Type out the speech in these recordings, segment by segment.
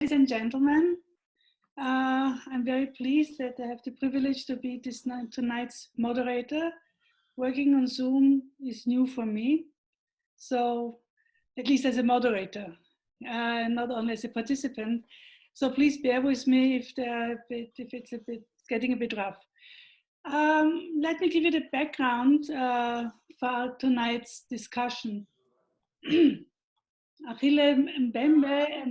Ladies and gentlemen, I'm very pleased that I have the privilege to be tonight's moderator. Working on Zoom is new for me, so at least as a moderator, not only as a participant. So please bear with me if it's getting a bit rough. Let me give you the background for tonight's discussion. Achille Mbembe, a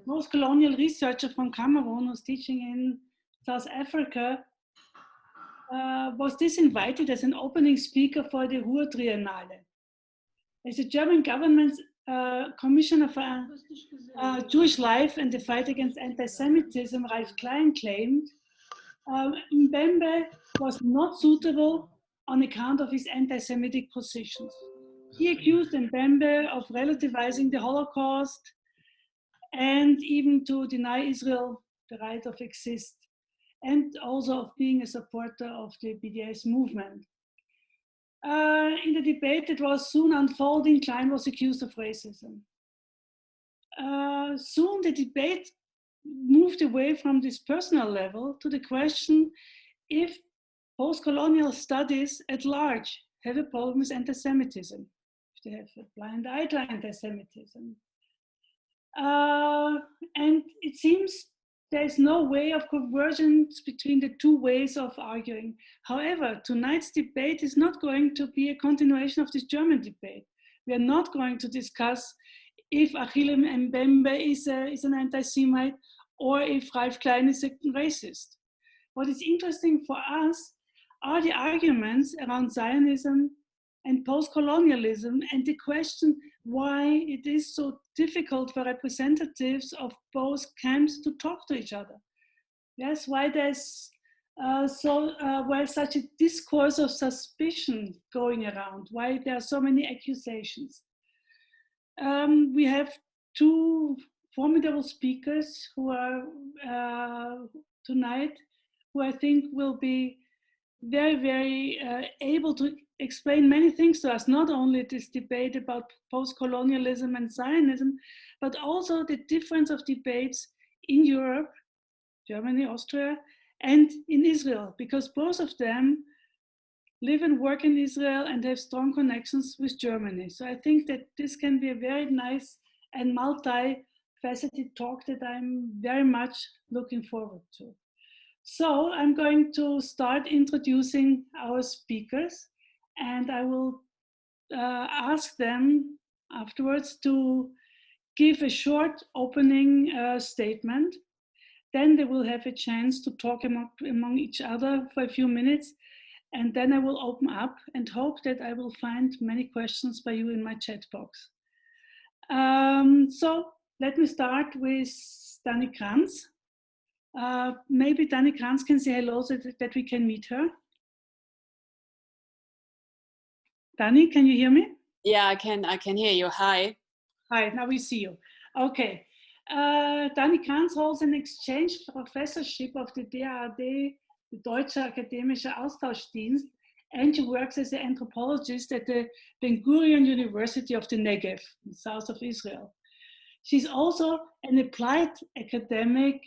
post-colonial researcher from Cameroon who's teaching in South Africa, was disinvited as an opening speaker for the Ruhr Triennale. As the German government's Commissioner for Jewish Life and the Fight Against Antisemitism, Ralph Klein, claimed, Mbembe was not suitable on account of his anti-Semitic positions. He accused Mbembe of relativizing the Holocaust and even to deny Israel the right of exist, and also of being a supporter of the BDS movement. In the debate that was soon unfolding, Klein was accused of racism. Soon the debate moved away from this personal level to the question if post-colonial studies at large have a problem with anti-Semitism. They have a blind eye to anti-Semitism. And it seems there's no way of convergence between the two ways of arguing. However, tonight's debate is not going to be a continuation of this German debate. We are not going to discuss if Achille Mbembe is an anti-Semite or if Ralph Klein is a racist. What is interesting for us are the arguments around Zionism and post-colonialism, and the question why it is so difficult for representatives of both camps to talk to each other. Yes, why there's why such a discourse of suspicion going around, why there are so many accusations. We have two formidable speakers who are tonight, who I think will be very, very able to explain many things to us, not only this debate about post-colonialism and Zionism, but also the difference of debates in Europe, Germany, Austria, and in Israel, because both of them live and work in Israel and have strong connections with Germany. So I think that this can be a very nice and multi-faceted talk that I'm very much looking forward to. So I'm going to start introducing our speakers, and I will ask them afterwards to give a short opening statement. Then they will have a chance to talk among each other for a few minutes, and then I will open up and hope that I will find many questions by you in my chat box. So let me start with Dani Kranz. Maybe Dani Kranz can say hello so that we can meet her. Dani, can you hear me? Yeah, I can hear you. Hi. Hi, now we see you. Okay. Dani Kranz holds an exchange professorship of the DAAD, the Deutsche Akademische Austauschdienst, and she works as an anthropologist at the Ben Gurion University of the Negev, in the south of Israel. She's also an applied academic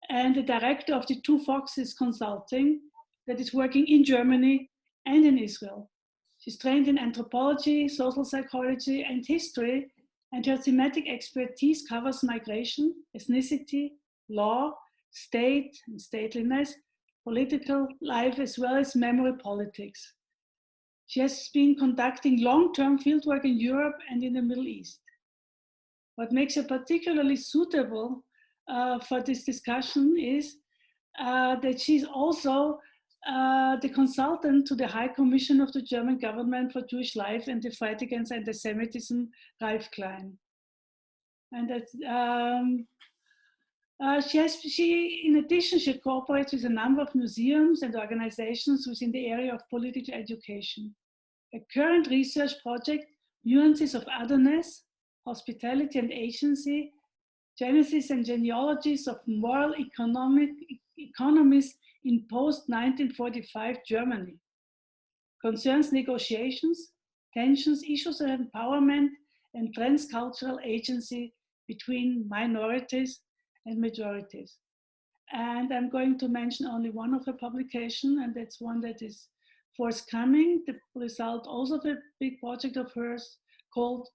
and the director of the Two Foxes Consulting that is working in Germany and in Israel. She's trained in anthropology, social psychology, and history, and her thematic expertise covers migration, ethnicity, law, state and stateliness, political life, as well as memory politics. She has been conducting long-term fieldwork in Europe and in the Middle East. What makes her particularly suitable for this discussion is that she's also the consultant to the High Commission of the German government for Jewish Life and the Fight Against Antisemitism, Ralph Klein. And that, in addition, she cooperates with a number of museums and organizations within the area of political education. A current research project, Nuances of Otherness, Hospitality and Agency, Genesis and Genealogies of Moral Economies in post-1945 Germany, concerns negotiations, tensions, issues of empowerment, and transcultural agency between minorities and majorities. And I'm going to mention only one of her publications, and that's one that is forthcoming, the result also of a big project of hers called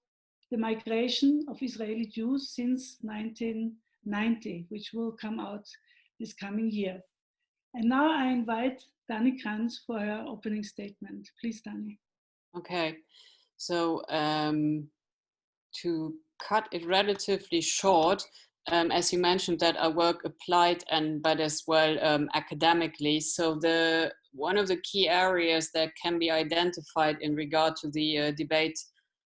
The Migration of Israeli Jews since 1990, which will come out this coming year. And now I invite Dani Kranz for her opening statement. Please, Dani. Okay, so to cut it relatively short, as you mentioned, that our work applied but as well academically. So one of the key areas that can be identified in regard to the debate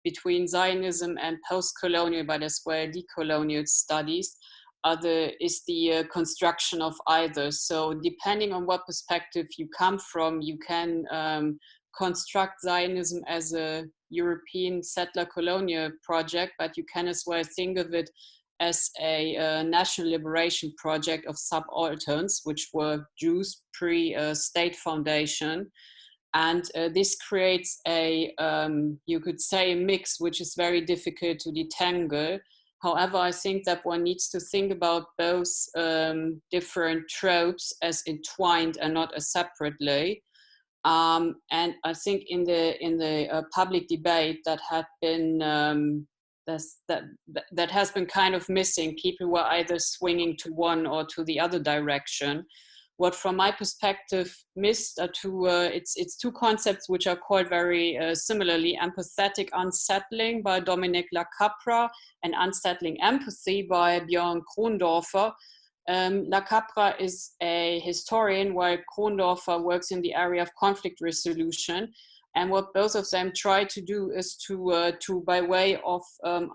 between Zionism and post-colonial, but as well decolonial studies, is the construction of either. So depending on what perspective you come from, you can construct Zionism as a European settler colonial project, but you can as well think of it as a national liberation project of subalterns, which were Jews pre-state foundation. And this creates you could say, a mix which is very difficult to detangle. However, I think that one needs to think about both different tropes as entwined and not as separately. And I think in the public debate that had been that has been kind of missing, people were either swinging to one or to the other direction. What, from my perspective, missed are it's two concepts which are called very similarly: empathetic unsettling by Dominic Lacapra and unsettling empathy by Björn Krondorfer. Lacapra is a historian, while Krondorfer works in the area of conflict resolution. And what both of them try to do is to by way of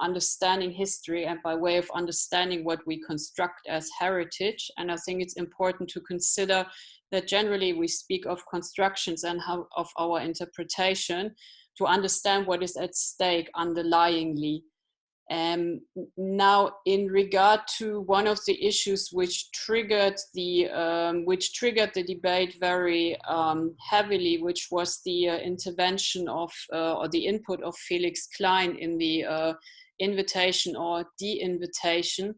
understanding history and by way of understanding what we construct as heritage. And I think it's important to consider that generally we speak of constructions and of our interpretation to understand what is at stake underlyingly. Now, in regard to one of the issues which triggered the debate very heavily, which was the intervention of or the input of Felix Klein in the invitation or de-invitation,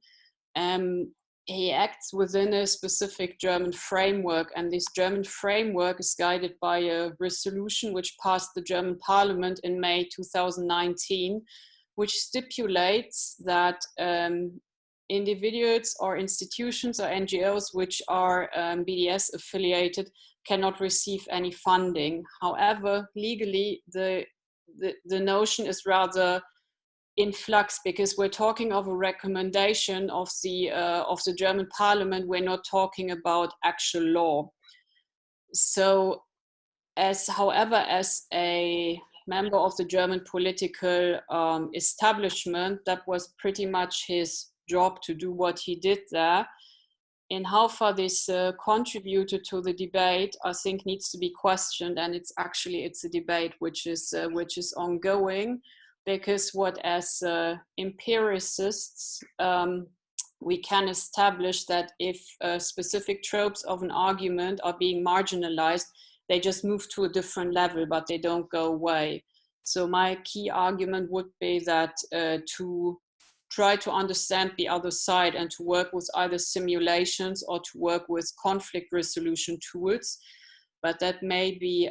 he acts within a specific German framework, and this German framework is guided by a resolution which passed the German Parliament in May 2019. Which stipulates that individuals or institutions or NGOs which are BDS affiliated cannot receive any funding. However, legally, the notion is rather in flux, because we're talking of a recommendation of the German Parliament. We're not talking about actual law. So, as a member of the German political establishment, that was pretty much his job to do what he did there. In how far this contributed to the debate, I think needs to be questioned, and it's a debate which is ongoing, because what as empiricists we can establish that if specific tropes of an argument are being marginalized, they just move to a different level, but they don't go away. So my key argument would be that to try to understand the other side and to work with either simulations or to work with conflict resolution tools, but that may be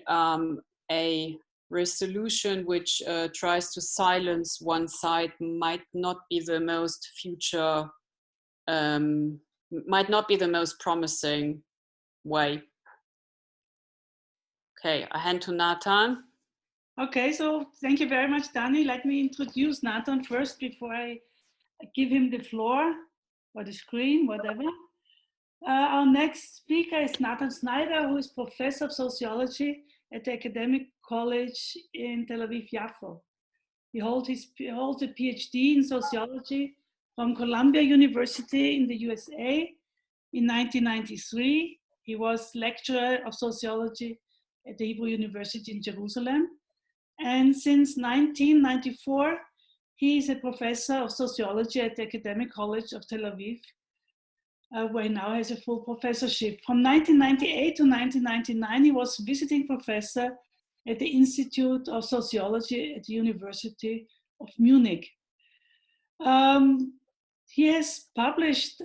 a resolution which tries to silence one side might not be the most promising way. Okay, I hand to Natan. Okay, so thank you very much, Dani. Let me introduce Natan first before I give him the floor or the screen, whatever. Our next speaker is Natan Sznaider, who is Professor of Sociology at the Academic College in Tel Aviv-Yafo. He holds a PhD in Sociology from Columbia University in the USA in 1993. He was lecturer of Sociology at the Hebrew University in Jerusalem. And since 1994, he is a professor of sociology at the Academic College of Tel Aviv, where he now has a full professorship. From 1998 to 1999, he was visiting professor at the Institute of Sociology at the University of Munich. He has published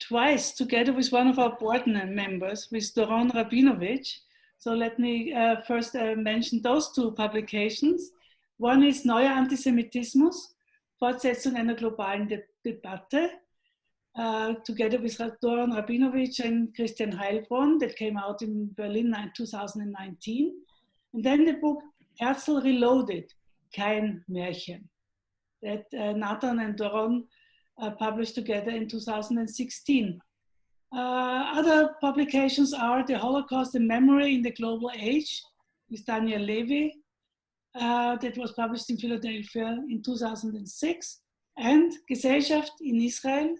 twice together with one of our board members, with Doron Rabinovich. So let me first mention those two publications. One is Neuer Antisemitismus, Fortsetzung einer globalen Debatte, together with Doron Rabinovich and Christian Heilbronn, that came out in Berlin in 2019. And then the book Herzl Reloaded, kein Märchen, that Natan and Doron published together in 2016. Other publications are The Holocaust and Memory in the Global Age with Daniel Levy, that was published in Philadelphia in 2006, and Gesellschaft in Israel,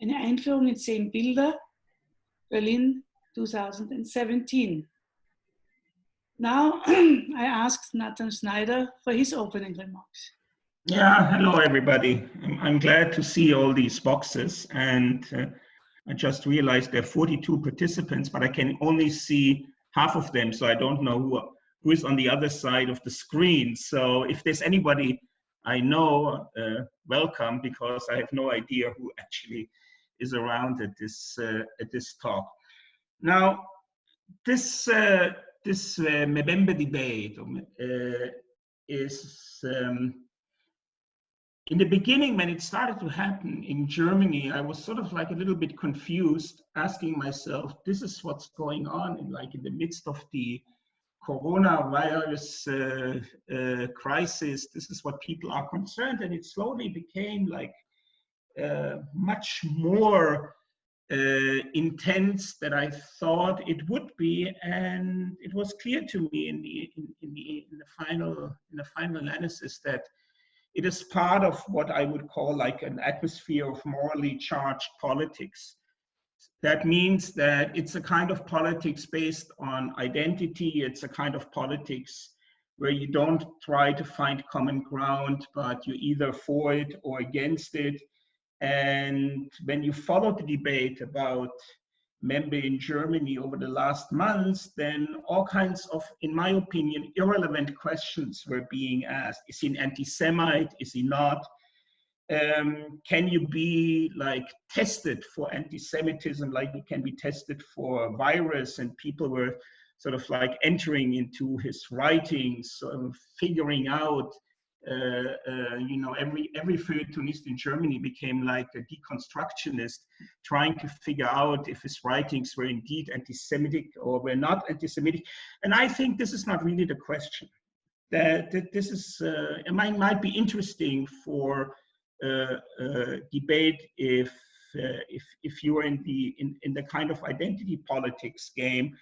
eine Einführung in 10 Bilder, Berlin 2017. Now I asked Natan Sznaider for his opening remarks. Yeah, hello everybody. I'm glad to see all these boxes, and I just realized there are 42 participants, but I can only see half of them, so I don't know who is on the other side of the screen. So if there's anybody I know, welcome, because I have no idea who actually is around at this talk. Now, this November debate is in the beginning, when it started to happen in Germany, I was sort of like a little bit confused, asking myself, this is what's going on in the midst of the coronavirus crisis. This is what people are concerned, and it slowly became like much more intense than I thought it would be, and it was clear to me in the final analysis that it is part of what I would call like an atmosphere of morally charged politics. That means that it's a kind of politics based on identity. It's a kind of politics where you don't try to find common ground, but you're either for it or against it. And when you follow the debate about member in Germany over the last months, then all kinds of, in my opinion, irrelevant questions were being asked. Is he an anti-Semite? Is he not? Can you be like tested for anti-Semitism like you can be tested for a virus? And people were sort of like entering into his writings, sort of figuring out, you know, every feuilletonist in Germany became like a deconstructionist, trying to figure out if his writings were indeed anti-Semitic or were not anti-Semitic. And I think this is not really the question. That this is, it might be interesting for debate if you are in the kind of identity politics game,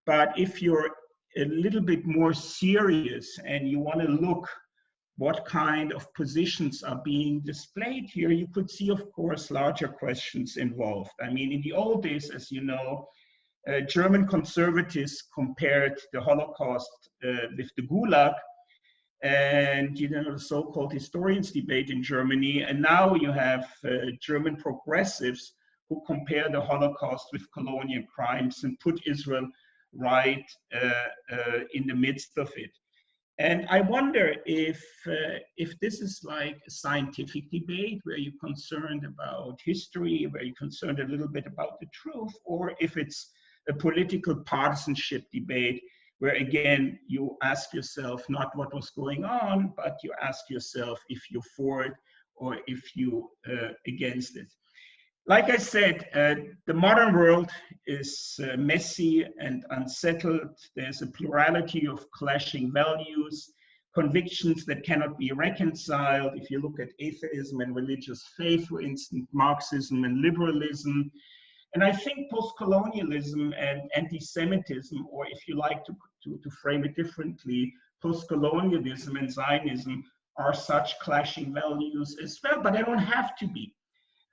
but if you're a little bit more serious and you want to look what kind of positions are being displayed here, you could see, of course, larger questions involved. I mean, in the old days, as you know, German conservatives compared the Holocaust with the Gulag, and you know, the so-called historians debate in Germany. And now you have German progressives who compare the Holocaust with colonial crimes and put Israel right in the midst of it. And I wonder if this is like a scientific debate where you're concerned about history, where you're concerned a little bit about the truth, or if it's a political partisanship debate where, again, you ask yourself not what was going on, but you ask yourself if you're for it or if you against it. Like I said, the modern world is messy and unsettled. There's a plurality of clashing values, convictions that cannot be reconciled. If you look at atheism and religious faith, for instance, Marxism and liberalism. And I think post-colonialism and anti-Semitism, or if you like to frame it differently, post-colonialism and Zionism are such clashing values as well, but they don't have to be.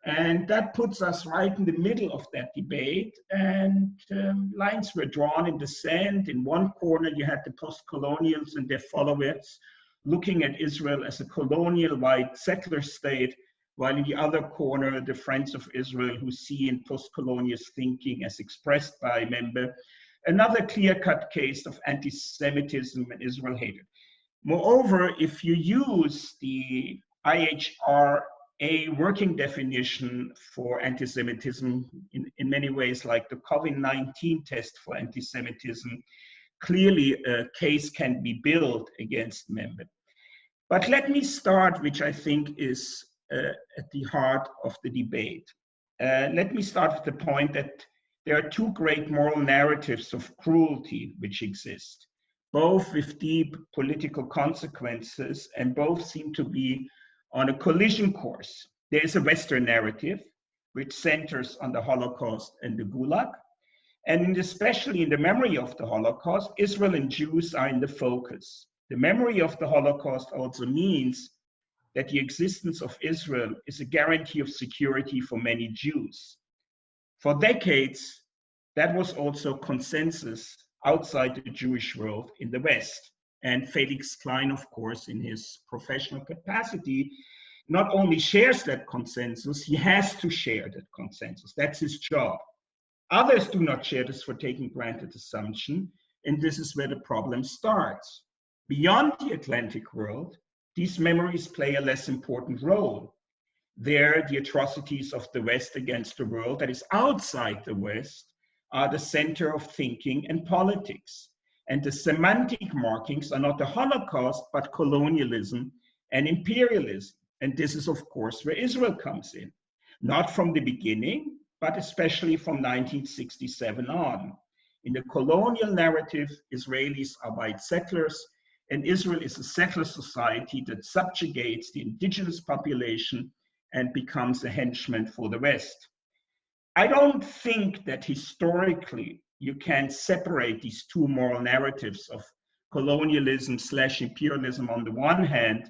And that puts us right in the middle of that debate, and lines were drawn in the sand. In one corner, you had the post-colonials and their followers looking at Israel as a colonial white settler state, while in the other corner, the friends of Israel who see in post-colonial thinking as expressed by member, another clear-cut case of anti-Semitism and Israel hatred. Moreover, if you use the IHR a working definition for anti-Semitism in many ways, like the COVID-19 test for anti-Semitism, clearly a case can be built against Mehmet. But let me start, which I think is at the heart of the debate. Let me start with the point that there are two great moral narratives of cruelty which exist, both with deep political consequences, and both seem to be on a collision course. There is a Western narrative, which centers on the Holocaust and the Gulag. And especially in the memory of the Holocaust, Israel and Jews are in the focus. The memory of the Holocaust also means that the existence of Israel is a guarantee of security for many Jews. For decades, that was also consensus outside the Jewish world in the West. And Felix Klein, of course, in his professional capacity, not only shares that consensus, he has to share that consensus. That's his job. Others do not share this for taking granted assumption, and this is where the problem starts. Beyond the Atlantic world, these memories play a less important role. There, the atrocities of the West against the world that is outside the West are the center of thinking and politics. And the semantic markings are not the Holocaust, but colonialism and imperialism. And this is, of course, where Israel comes in. Not from the beginning, but especially from 1967 on. In the colonial narrative, Israelis are white settlers, and Israel is a settler society that subjugates the indigenous population and becomes a henchman for the West. I don't think that historically you can separate these two moral narratives of colonialism / imperialism on the one hand,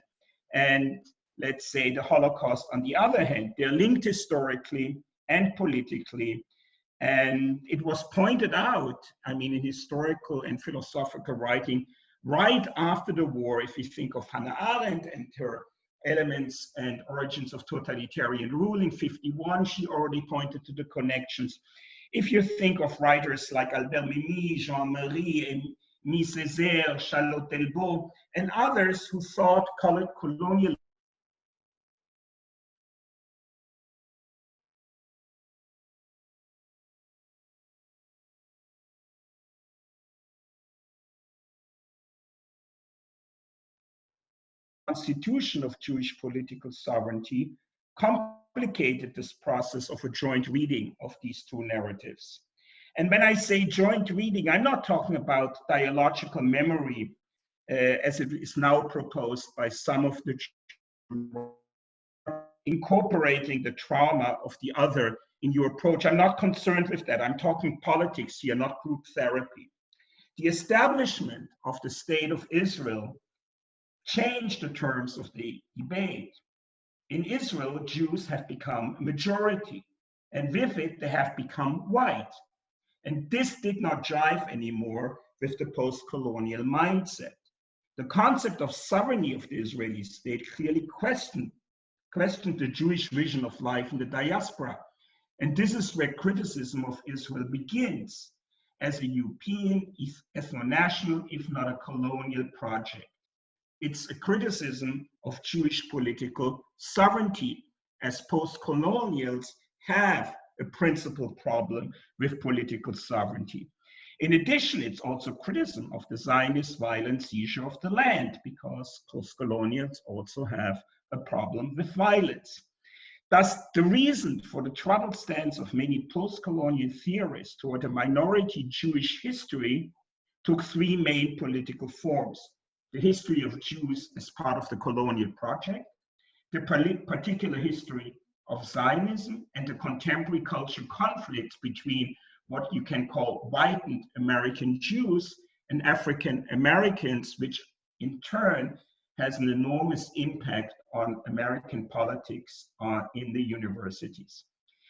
and let's say the Holocaust on the other hand. They're linked historically and politically. And it was pointed out, I mean, in historical and philosophical writing, right after the war, if you think of Hannah Arendt and her Elements and Origins of Totalitarian Rule in 1951, she already pointed to the connections. If you think of writers like Albert Memmi, Jean-Marie, Émile Césaire, Charlotte Delbo, and others who thought colonial constitution of Jewish political sovereignty complicated this process of a joint reading of these two narratives. And when I say joint reading, I'm not talking about dialogical memory as it is now proposed by some of the incorporating the trauma of the other in your approach. I'm not concerned with that. I'm talking politics here, not group therapy. The establishment of the State of Israel changed the terms of the debate. In Israel, Jews have become a majority, and with it, they have become white. And this did not jive anymore with the post-colonial mindset. The concept of sovereignty of the Israeli state clearly questioned the Jewish vision of life in the diaspora. And this is where criticism of Israel begins, as a European, ethno-national, if not a colonial project. It's a criticism of Jewish political sovereignty, as post-colonials have a principal problem with political sovereignty. In addition, it's also criticism of the Zionist violent seizure of the land, because post-colonials also have a problem with violence. Thus, the reason for the troubled stance of many post-colonial theorists toward a minority Jewish history took three main political forms: the history of Jews as part of the colonial project, the particular history of Zionism, and the contemporary cultural conflict between what you can call whitened American Jews and African Americans, which in turn has an enormous impact on American politics in the universities.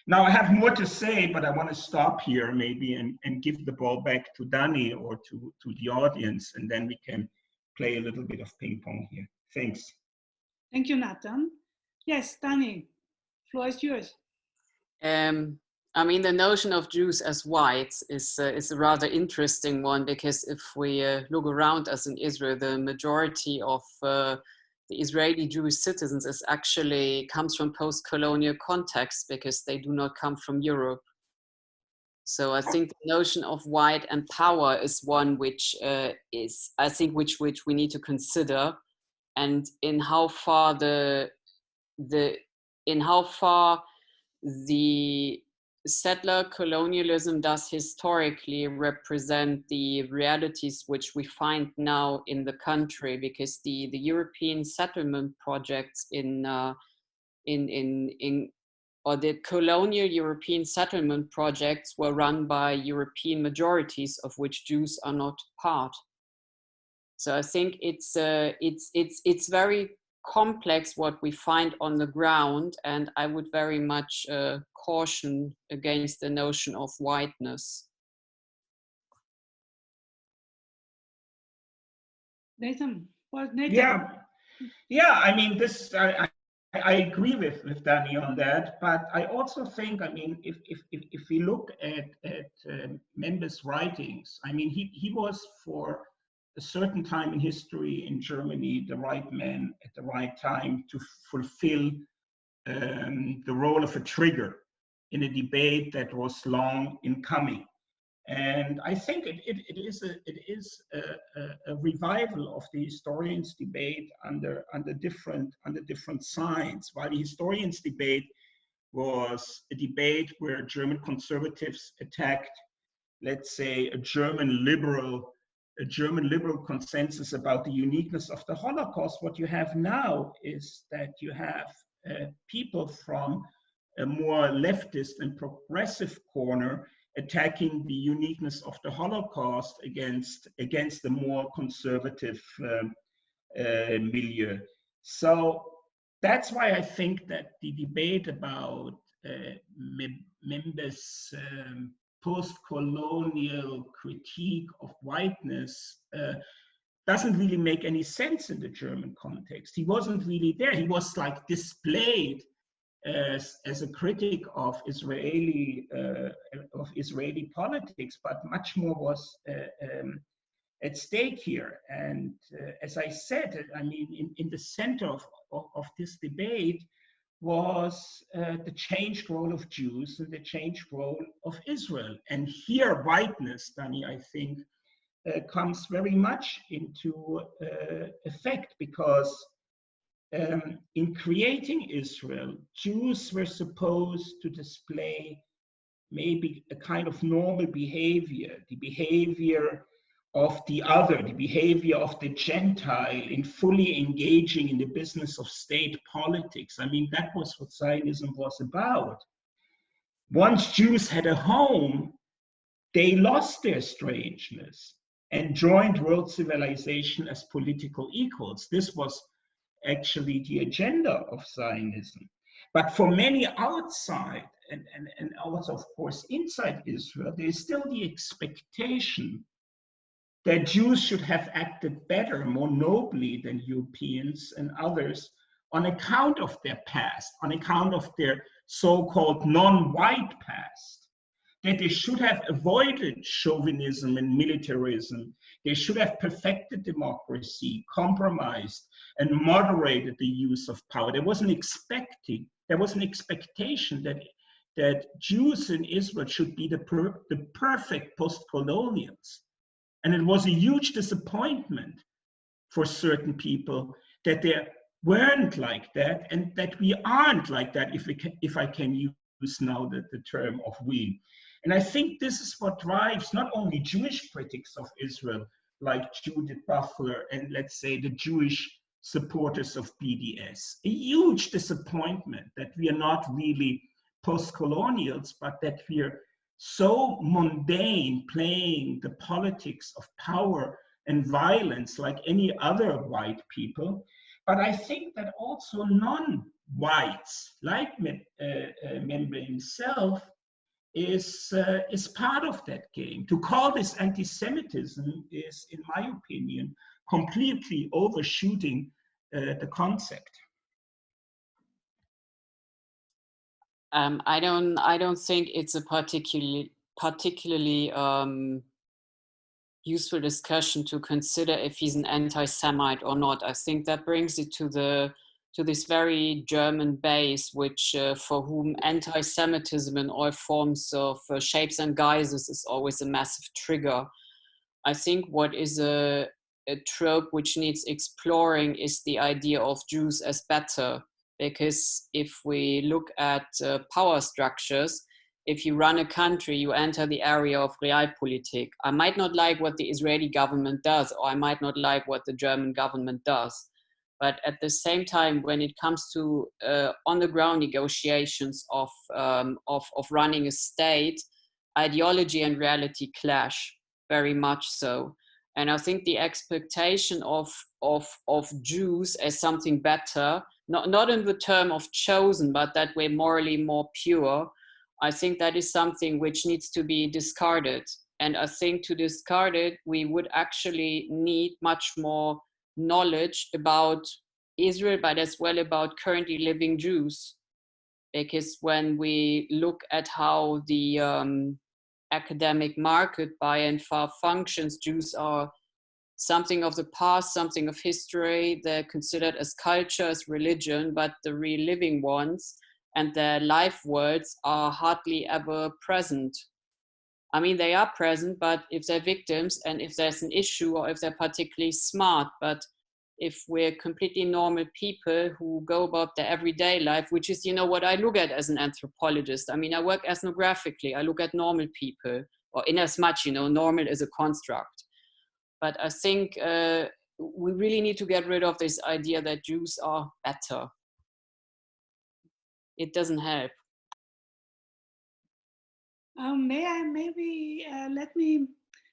Now, I have more to say, but I want to stop here maybe and give the ball back to Dani or to the audience, and then we can play a little bit of ping pong here. Thanks. Thank you, Natan. Yes, Dani, floor is yours. I mean, the notion of Jews as whites is a rather interesting one, because if we look around us in Israel, the majority of the Israeli Jewish citizens is actually comes from post-colonial context, because they do not come from Europe. So I think the notion of white and power is one which which we need to consider, and in how far the settler colonialism does historically represent the realities which we find now in the country, because the European settlement projects or the colonial European settlement projects were run by European majorities, of which Jews are not part. So I think it's very complex what we find on the ground, and I would very much caution against the notion of whiteness. Nathan, what Nathan? Yeah. I mean, this I agree with Dani on that, but I also think, I mean, if we look at Member's writings, I mean, he was for a certain time in history in Germany the right man at the right time to fulfill the role of a trigger in a debate that was long in coming. And I think it is a revival of the historians' debate under different signs. While the historians' debate was a debate where German conservatives attacked, let's say, a German liberal consensus about the uniqueness of the Holocaust, what you have now is that you have people from a more leftist and progressive corner attacking the uniqueness of the Holocaust against the more conservative milieu. So that's why I think that the debate about Member's post-colonial critique of whiteness doesn't really make any sense in the German context. He wasn't really there. He was like displayed as a critic of Israeli politics, but much more was at stake here. And as I said, I mean, in the center of this debate was the changed role of Jews and the changed role of Israel. And here, whiteness, Dani, I think, comes very much into effect, because in creating Israel, Jews were supposed to display maybe a kind of normal behavior, the behavior of the other, the behavior of the Gentile in fully engaging in the business of state politics. I mean, that was what Zionism was about. Once Jews had a home, they lost their strangeness and joined world civilization as political equals. This was actually the agenda of Zionism. But for many outside and also, of course, inside Israel, there is still the expectation that Jews should have acted better, more nobly than Europeans and others on account of their past, on account of their so-called non-white past, that they should have avoided chauvinism and militarism. They should have perfected democracy, compromised, and moderated the use of power. There was an expectation that Jews in Israel should be the perfect post-colonials. And it was a huge disappointment for certain people that they weren't like that, and that we aren't like that, if I can use now the term of we. And I think this is what drives not only Jewish critics of Israel, like Judith Butler and, let's say, the Jewish supporters of BDS, a huge disappointment that we are not really post-colonials, but that we are so mundane, playing the politics of power and violence like any other white people. But I think that also non-whites, like Member himself, is part of that game. To call this anti-Semitism is, in my opinion, completely overshooting the concept. I don't think it's a particularly useful discussion to consider if he's an anti-Semite or not. I think that brings it to this very German base, which for whom anti-Semitism in all forms of shapes and guises is always a massive trigger. I think what is a trope which needs exploring is the idea of Jews as better, because if we look at power structures, if you run a country, you enter the area of Realpolitik. I might not like what the Israeli government does, or I might not like what the German government does. But at the same time, when it comes to on-the-ground negotiations of running a state, ideology and reality clash very much so. And I think the expectation of Jews as something better, not in the term of chosen, but that we're morally more pure, I think that is something which needs to be discarded. And I think to discard it, we would actually need much more knowledge about Israel, but as well about currently living Jews. Because when we look at how the academic market by and far functions, Jews are something of the past, something of history. They're considered as culture, as religion, but the real living ones and their life words are hardly ever present. I mean, they are present, but if they're victims and if there's an issue or if they're particularly smart, but if we're completely normal people who go about their everyday life, which is, you know, what I look at as an anthropologist. I mean, I work ethnographically. I look at normal people, or in as much, you know, normal is a construct. But I think we really need to get rid of this idea that Jews are better. It doesn't help. Let me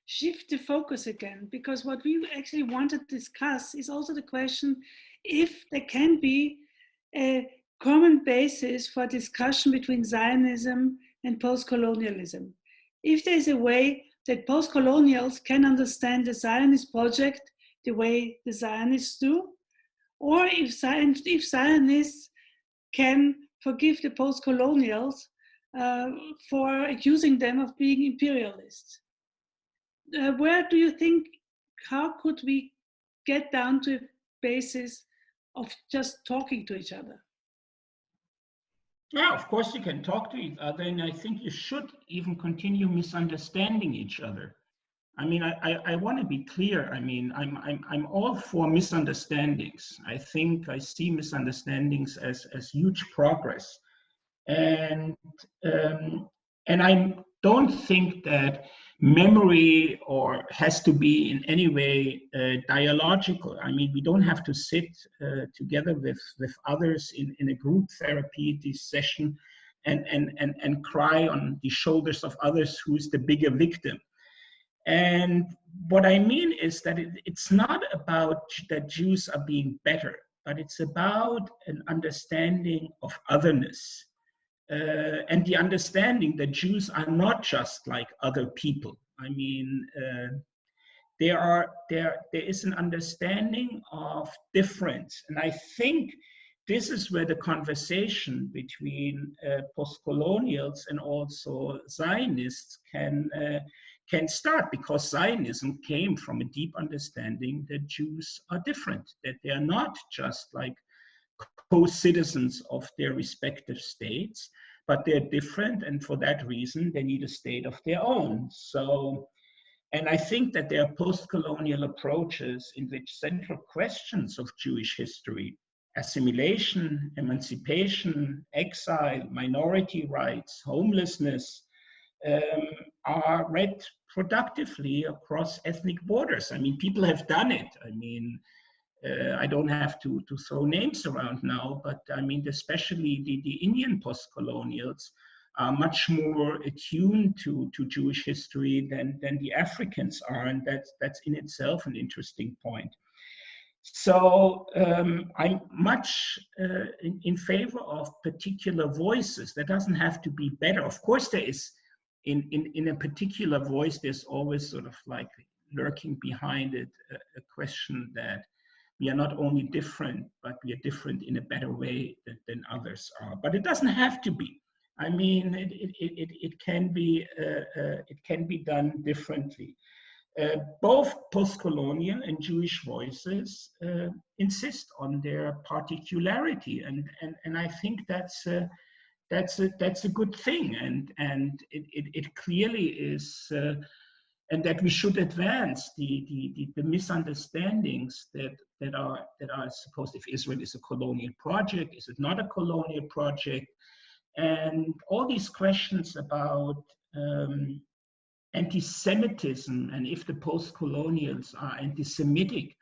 shift the focus again, because what we actually want to discuss is also the question if there can be a common basis for discussion between Zionism and post-colonialism. If there's a way that post-colonials can understand the Zionist project the way the Zionists do, or if Zionists can forgive the post-colonials for accusing them of being imperialists. Where do you think, how could we get down to a basis of just talking to each other? Yeah, of course you can talk to each other, and I think you should even continue misunderstanding each other. I mean, I want to be clear. I mean, I'm all for misunderstandings. I think I see misunderstandings as huge progress, and I don't think that memory or has to be in any way dialogical. I mean, we don't have to sit together with others in a group therapy session and cry on the shoulders of others who is the bigger victim. And what I mean is that it's not about that Jews are being better, but it's about an understanding of otherness. And the understanding that Jews are not just like other people. I mean, there is an understanding of difference. And I think this is where the conversation between post-colonials and also Zionists can start, because Zionism came from a deep understanding that Jews are different, that they are not just like co-citizens of their respective states, but they're different, and for that reason they need a state of their own. So, and I think that there are post-colonial approaches in which central questions of Jewish history, assimilation, emancipation, exile, minority rights, homelessness, are read productively across ethnic borders. I mean, people have done it. I mean, I don't have to throw names around now, but I mean, especially the Indian post-colonials are much more attuned to Jewish history than the Africans are, and that's in itself an interesting point. So I'm much in favor of particular voices. That doesn't have to be better. Of course, there is, in a particular voice, there's always sort of like lurking behind it a question that we are not only different, but we are different in a better way than others are. But it doesn't have to be. I mean, it can be done differently. both post-colonial and Jewish voices insist on their particularity, and I think that's a good thing, and it clearly is, and that we should advance the misunderstandings that are supposed, if Israel is a colonial project, is it not a colonial project, and all these questions about anti-Semitism and if the post-colonials are anti-Semitic,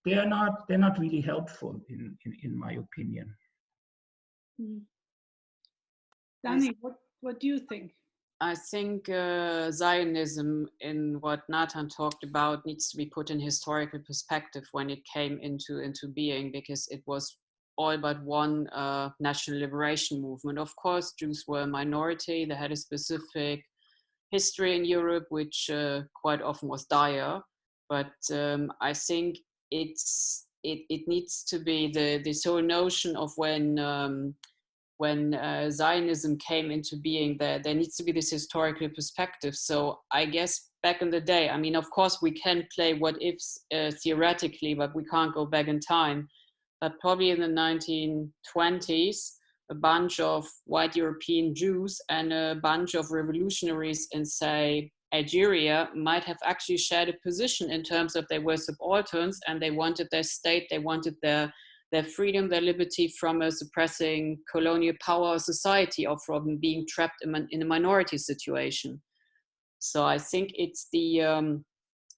they're not really helpful in my opinion. Dani, what do you think? I think Zionism, in what Natan talked about, needs to be put in historical perspective when it came into being, because it was all but one national liberation movement. Of course, Jews were a minority. They had a specific history in Europe, which quite often was dire. But I think it needs to be this whole notion of when Zionism came into being, there needs to be this historical perspective. So I guess back in the day, I mean, of course we can play what ifs theoretically, but we can't go back in time. But probably in the 1920s, a bunch of white European Jews and a bunch of revolutionaries in, say, Algeria might have actually shared a position in terms of they were subalterns and they wanted their state, they wanted their freedom, their liberty from a suppressing colonial power society, or from being trapped in a minority situation. So I think it's the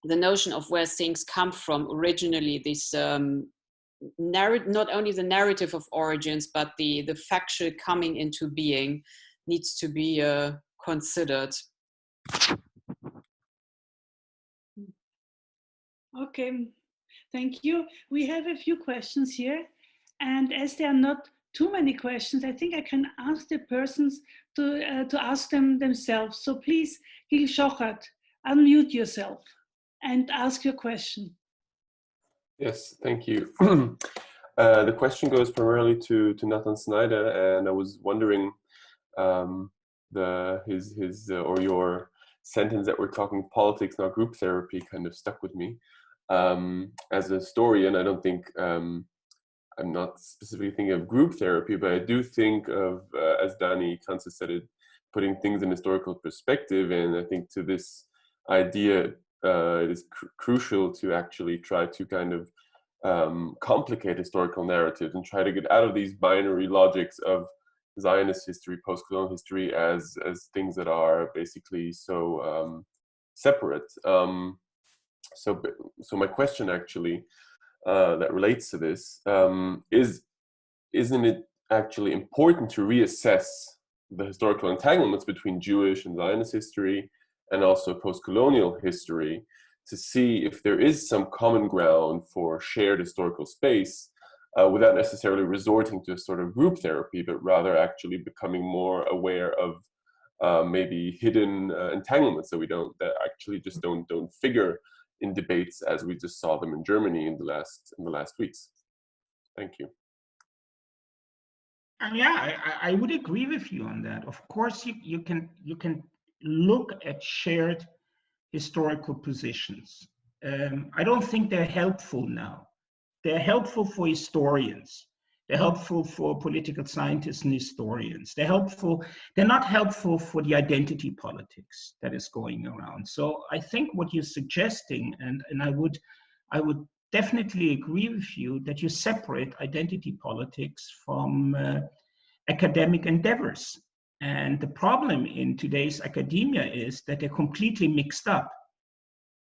notion of where things come from originally, this not only the narrative of origins, but the factual coming into being needs to be considered. Okay, thank you. We have a few questions here, and as there are not too many questions, I think I can ask the persons to ask them themselves. So please, Gil Schochert, unmute yourself and ask your question. Yes, thank you. The question goes primarily to Natan Sznaider, and I was wondering your sentence that we're talking politics, not group therapy, kind of stuck with me. As a historian, I don't think I'm not specifically thinking of group therapy, but I do think of, as Dani Kranz said it, putting things in historical perspective. And I think to this idea, it is crucial to actually try to kind of complicate historical narratives and try to get out of these binary logics of Zionist history, post-colonial history as things that are basically so separate. So my question actually that relates to this isn't it actually important to reassess the historical entanglements between Jewish and Zionist history and also post-colonial history to see if there is some common ground for shared historical space without necessarily resorting to a sort of group therapy, but rather actually becoming more aware of maybe hidden entanglements that actually just don't figure in debates as we just saw them in Germany in the last weeks. Thank you. Yeah, I would agree with you on that. Of course, you can look at shared historical positions. I don't think they're helpful now. They're helpful for historians. They're helpful for political scientists and historians. They're not helpful for the identity politics that is going around. So I think what you're suggesting, and I would definitely agree with you, that you separate identity politics from academic endeavors. And the problem in today's academia is that they're completely mixed up.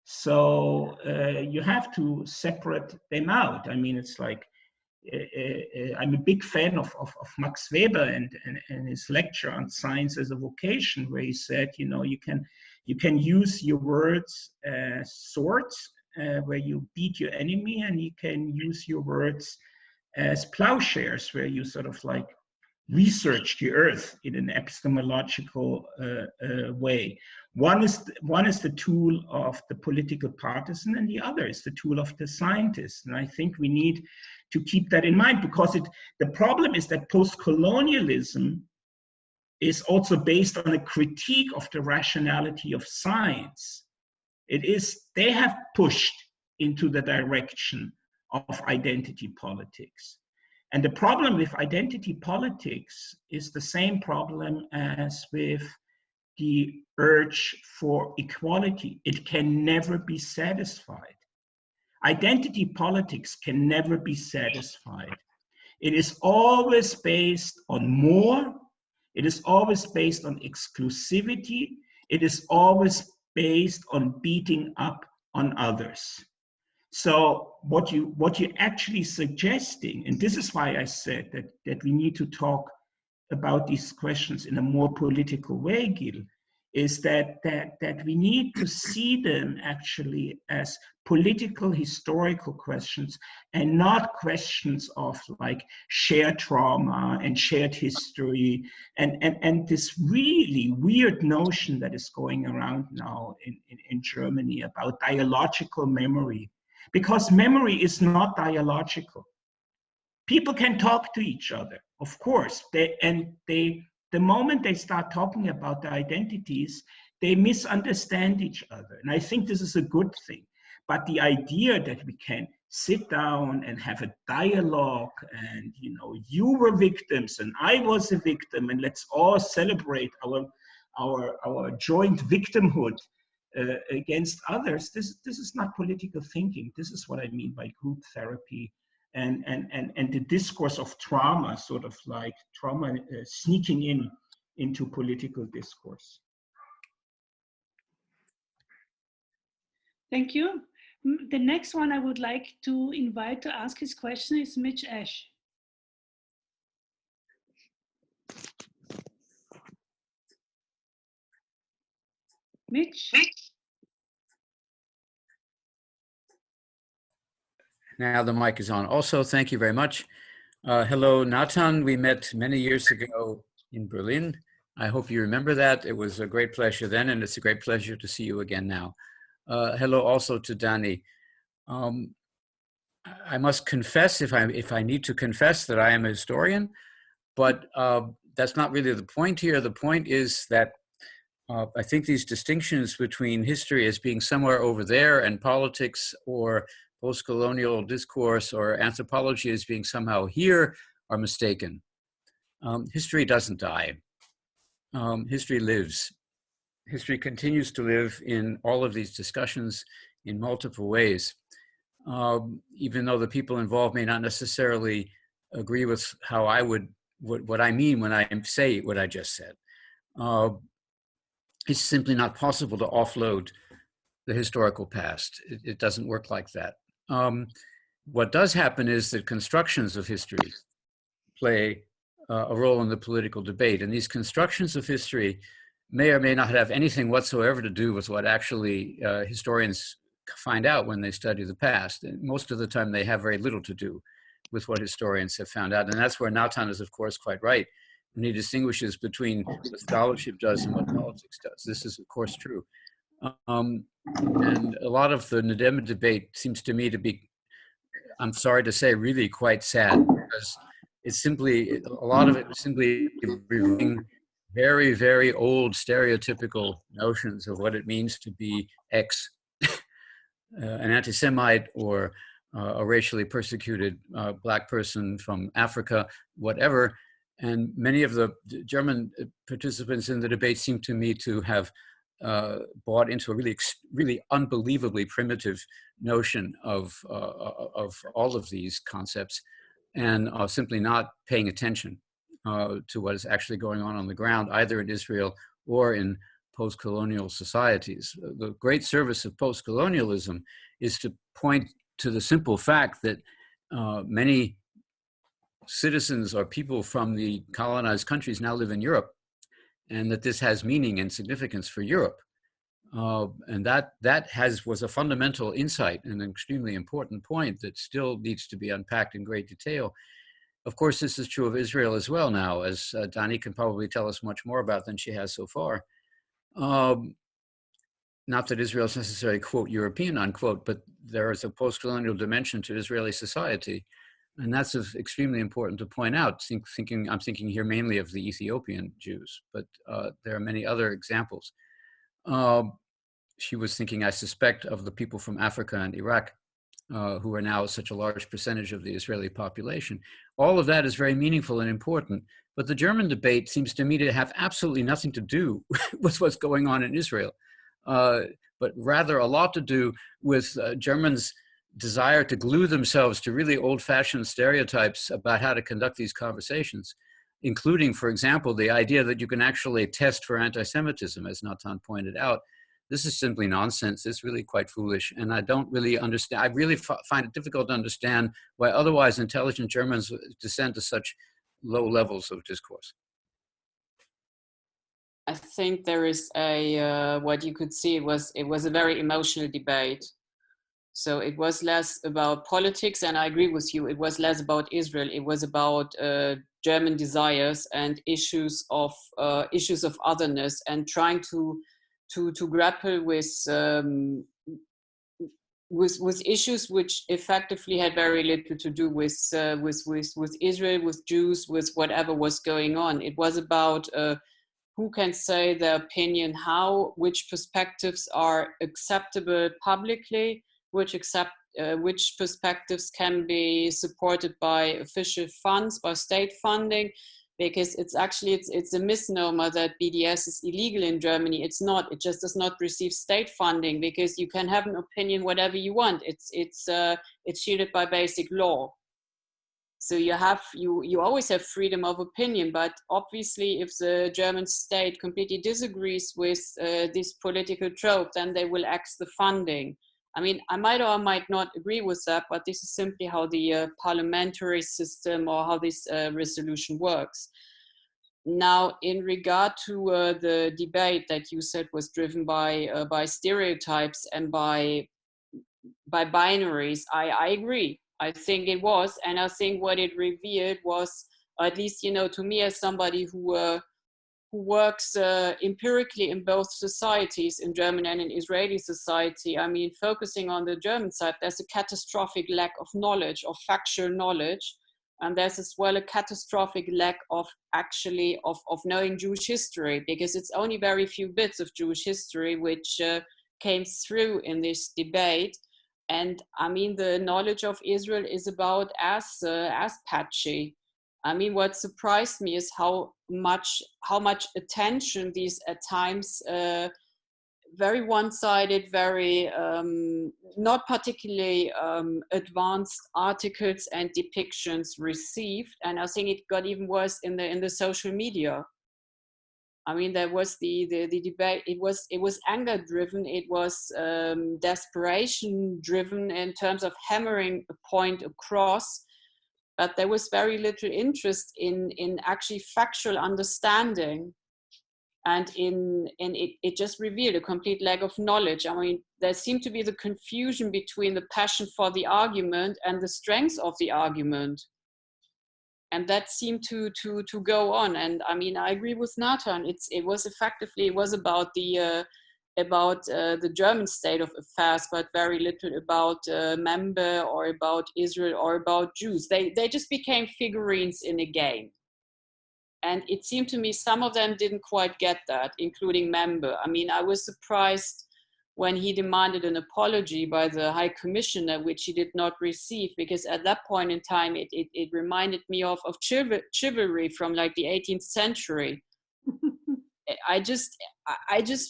So you have to separate them out. I mean, it's like, I'm a big fan of Max Weber and his lecture on science as a vocation, where he said, you can use your words as swords, where you beat your enemy, and you can use your words as plowshares, where you sort of like research the earth in an epistemological way. One is the tool of the political partisan, and the other is the tool of the scientist. And I think we need to keep that in mind, because the problem is that post-colonialism is also based on a critique of the rationality of science. They have pushed into the direction of identity politics. And the problem with identity politics is the same problem as with the urge for equality. It can never be satisfied. Identity politics can never be satisfied. It is always based on more. It is always based on exclusivity. It is always based on beating up on others. So what you're actually suggesting, and this is why I said that we need to talk about these questions in a more political way, Gil, is that we need to see them actually as political, historical questions, and not questions of like shared trauma and shared history, and this really weird notion that is going around now in Germany about dialogical memory. Because memory is not dialogical. People can talk to each other, of course. The moment they start talking about their identities, they misunderstand each other. And I think this is a good thing. But the idea that we can sit down and have a dialogue and, you were victims and I was a victim and let's all celebrate our joint victimhood against others, this is not political thinking. This is what I mean by group therapy and the discourse of trauma, sort of like trauma sneaking into political discourse. Thank you. The next one I would like to invite to ask his question is Mitch Ash. Mitch? Now the mic is on. Also, thank you very much. Hello, Natan. We met many years ago in Berlin. I hope you remember that. It was a great pleasure then, and it's a great pleasure to see you again now. Hello also to Dani. I must confess, if I need to confess, that I am a historian, but that's not really the point here. The point is that I think these distinctions between history as being somewhere over there and politics or post-colonial discourse or anthropology as being somehow here are mistaken. History doesn't die. History lives. History continues to live in all of these discussions in multiple ways, even though the people involved may not necessarily agree with how I would, what I mean when I say what I just said. It's simply not possible to offload the historical past. It doesn't work like that. What does happen is that constructions of history play a role in the political debate. And these constructions of history may or may not have anything whatsoever to do with what actually historians find out when they study the past. And most of the time they have very little to do with what historians have found out. And that's where Natan is, of course, quite right when he distinguishes between what scholarship does and what politics does. This is, of course, true. And a lot of the Nedema debate seems to me to be, I'm sorry to say, really quite sad, because it's simply, a lot of it is simply reviewing very, very old stereotypical notions of what it means to be X, an anti-Semite or a racially persecuted Black person from Africa, whatever. And many of the German participants in the debate seem to me to have bought into a really unbelievably primitive notion of all of these concepts, and simply not paying attention to what is actually going on the ground, either in Israel or in post-colonial societies. The great service of post-colonialism is to point to the simple fact that many citizens or people from the colonized countries now live in Europe, and that this has meaning and significance for Europe. And that was a fundamental insight and an extremely important point that still needs to be unpacked in great detail. Of course, this is true of Israel as well now, as Dani can probably tell us much more about than she has so far. Not that Israel is necessarily, quote, European, unquote, but there is a post-colonial dimension to Israeli society. And that's extremely important to point out. I'm thinking here mainly of the Ethiopian Jews, but there are many other examples. she was thinking, I suspect, of the people from Africa and Iraq, who are now such a large percentage of the Israeli population. All of that is very meaningful and important, but the German debate seems to me to have absolutely nothing to do with what's going on in Israel, but rather a lot to do with Germans' desire to glue themselves to really old-fashioned stereotypes about how to conduct these conversations, including, for example, the idea that you can actually test for anti-Semitism, as Natan pointed out. This is simply nonsense. It's really quite foolish. And I don't really understand. I really find it difficult to understand why otherwise intelligent Germans descend to such low levels of discourse. I think there is a, what you could see, it was a very emotional debate. So it was less about politics, and I agree with you, it was less about Israel. It was about German desires and issues of otherness, and trying to grapple with issues which effectively had very little to do with Israel, with Jews, with whatever was going on. It was about who can say their opinion, which perspectives are acceptable publicly, which perspectives can be supported by official funds, by state funding. Because it's a misnomer that BDS is illegal in Germany. It's not. It just does not receive state funding, because you can have an opinion whatever you want. It's shielded by basic law. So you always have freedom of opinion. But obviously, if the German state completely disagrees with this political trope, then they will axe the funding. I mean, I might or might not agree with that, but this is simply how the parliamentary system, or how this resolution works. Now, in regard to the debate that you said was driven by stereotypes and by binaries, I agree. I think it was, and I think what it revealed was, at least, to me as somebody who works empirically in both societies, in German and in Israeli society. I mean, focusing on the German side, there's a catastrophic lack of knowledge, of factual knowledge. And there's as well a catastrophic lack of knowing Jewish history, because it's only very few bits of Jewish history which came through in this debate. And I mean, the knowledge of Israel is about as patchy. I mean, what surprised me is how much attention these at times very one-sided, very not particularly advanced articles and depictions received, and I think it got even worse in the social media. I mean, there was the debate. It was anger-driven. It was desperation-driven in terms of hammering a point across. But there was very little interest in actually factual understanding, and it just revealed a complete lack of knowledge. I mean, there seemed to be the confusion between the passion for the argument and the strength of the argument, and that seemed to go on. And I mean, I agree with Natan. It was about the German state of affairs, but very little about member or about Israel or about Jews. They just became figurines in a game. And it seemed to me some of them didn't quite get that, including member. I mean, I was surprised when he demanded an apology by the High Commissioner, which he did not receive, because at that point in time, it reminded me of chivalry from like the 18th century. I just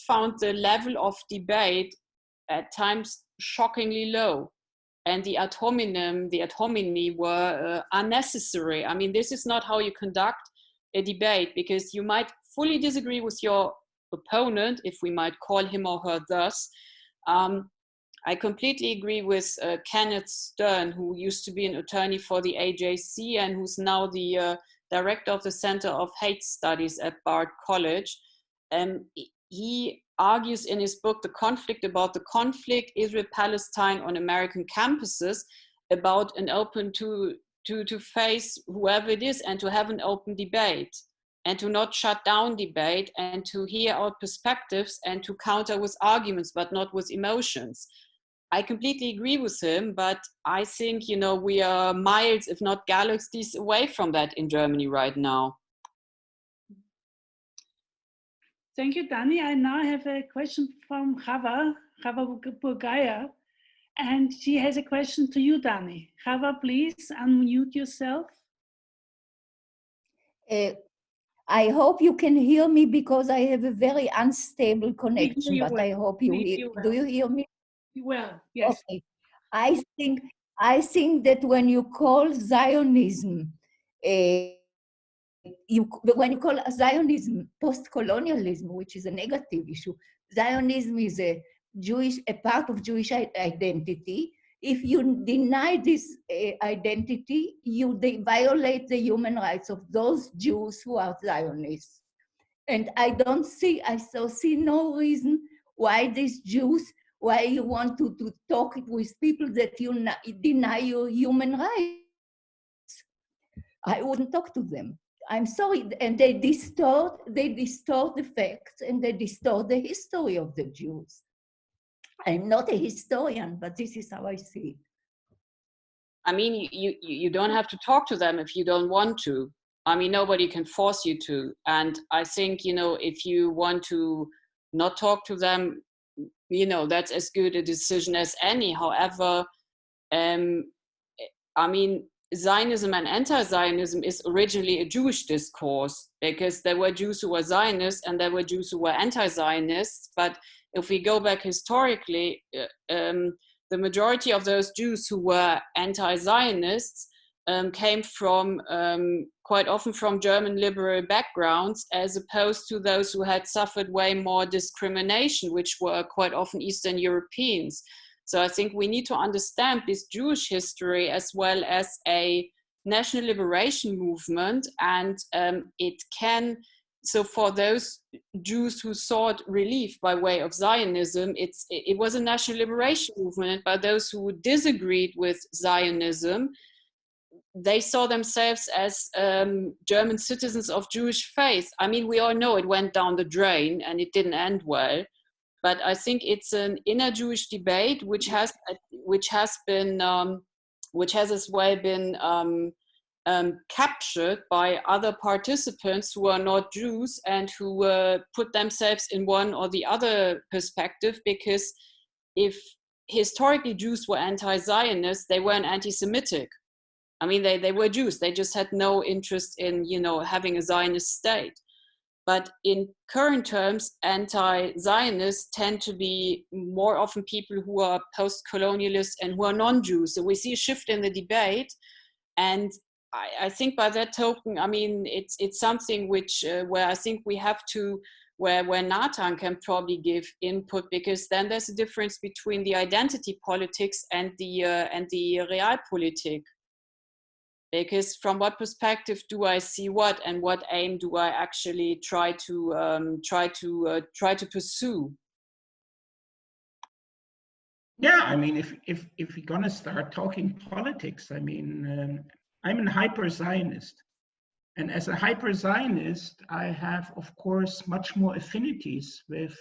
found the level of debate at times shockingly low, and the ad hominem were unnecessary. I mean, this is not how you conduct a debate, because you might fully disagree with your opponent, if we might call him or her thus. I completely agree with Kenneth Stern, who used to be an attorney for the AJC and who's now the director of the Center of Hate Studies at Bard College. He argues in his book, The Conflict About the Conflict, Israel-Palestine on American Campuses, about an open to face whoever it is and to have an open debate, and to not shut down debate, and to hear out perspectives and to counter with arguments, but not with emotions. I completely agree with him, but I think, we are miles, if not galaxies away from that in Germany right now. Thank you, Dani. I now have a question from Chava Burgaya, and she has a question to you, Dani. Chava, please unmute yourself. I hope you can hear me because I have a very unstable connection, but I hope you hear. Do you hear me? Well, yes. Okay. I think that when you call Zionism, when you call Zionism post-colonialism, which is a negative issue, Zionism is a part of Jewish identity. If you deny this identity, you violate the human rights of those Jews who are Zionists. And I see no reason why these Jews, why you want to talk with people that you deny your human rights. I wouldn't talk to them. I'm sorry, and they distort the facts and they distort the history of the Jews. I'm not a historian, but this is how I see it. I mean, you don't have to talk to them if you don't want to. I mean, nobody can force you to. And I think, you know, if you want to not talk to them, you know, that's as good a decision as any. However, I mean, Zionism and anti-Zionism is originally a Jewish discourse, because there were Jews who were Zionists and there were Jews who were anti-Zionists. But if we go back historically, the majority of those Jews who were anti-Zionists came from quite often from German liberal backgrounds, as opposed to those who had suffered way more discrimination, which were quite often Eastern Europeans. So I think we need to understand this Jewish history as well as a national liberation movement, and it can. So for those Jews who sought relief by way of Zionism, it was a national liberation movement. By those who disagreed with Zionism, they saw themselves as German citizens of Jewish faith. I mean, we all know it went down the drain and it didn't end well. But I think it's an inner Jewish debate which has as well been captured by other participants who are not Jews and who put themselves in one or the other perspective, because if historically Jews were anti-Zionist, they weren't anti-Semitic. I mean, they were Jews. They just had no interest in, you know, having a Zionist state. But in current terms, anti-Zionists tend to be more often people who are post-colonialists and who are non-Jews. So we see a shift in the debate. And I think by that token, I mean, it's something which, where I think we have to, where Natan can probably give input, because then there's a difference between the identity politics and the realpolitik. Because from what perspective do I see what, and what aim do I actually try to pursue? Yeah, I mean, if we're gonna start talking politics, I mean, I'm a hyper-Zionist, and as a hyper-Zionist, I have, of course, much more affinities with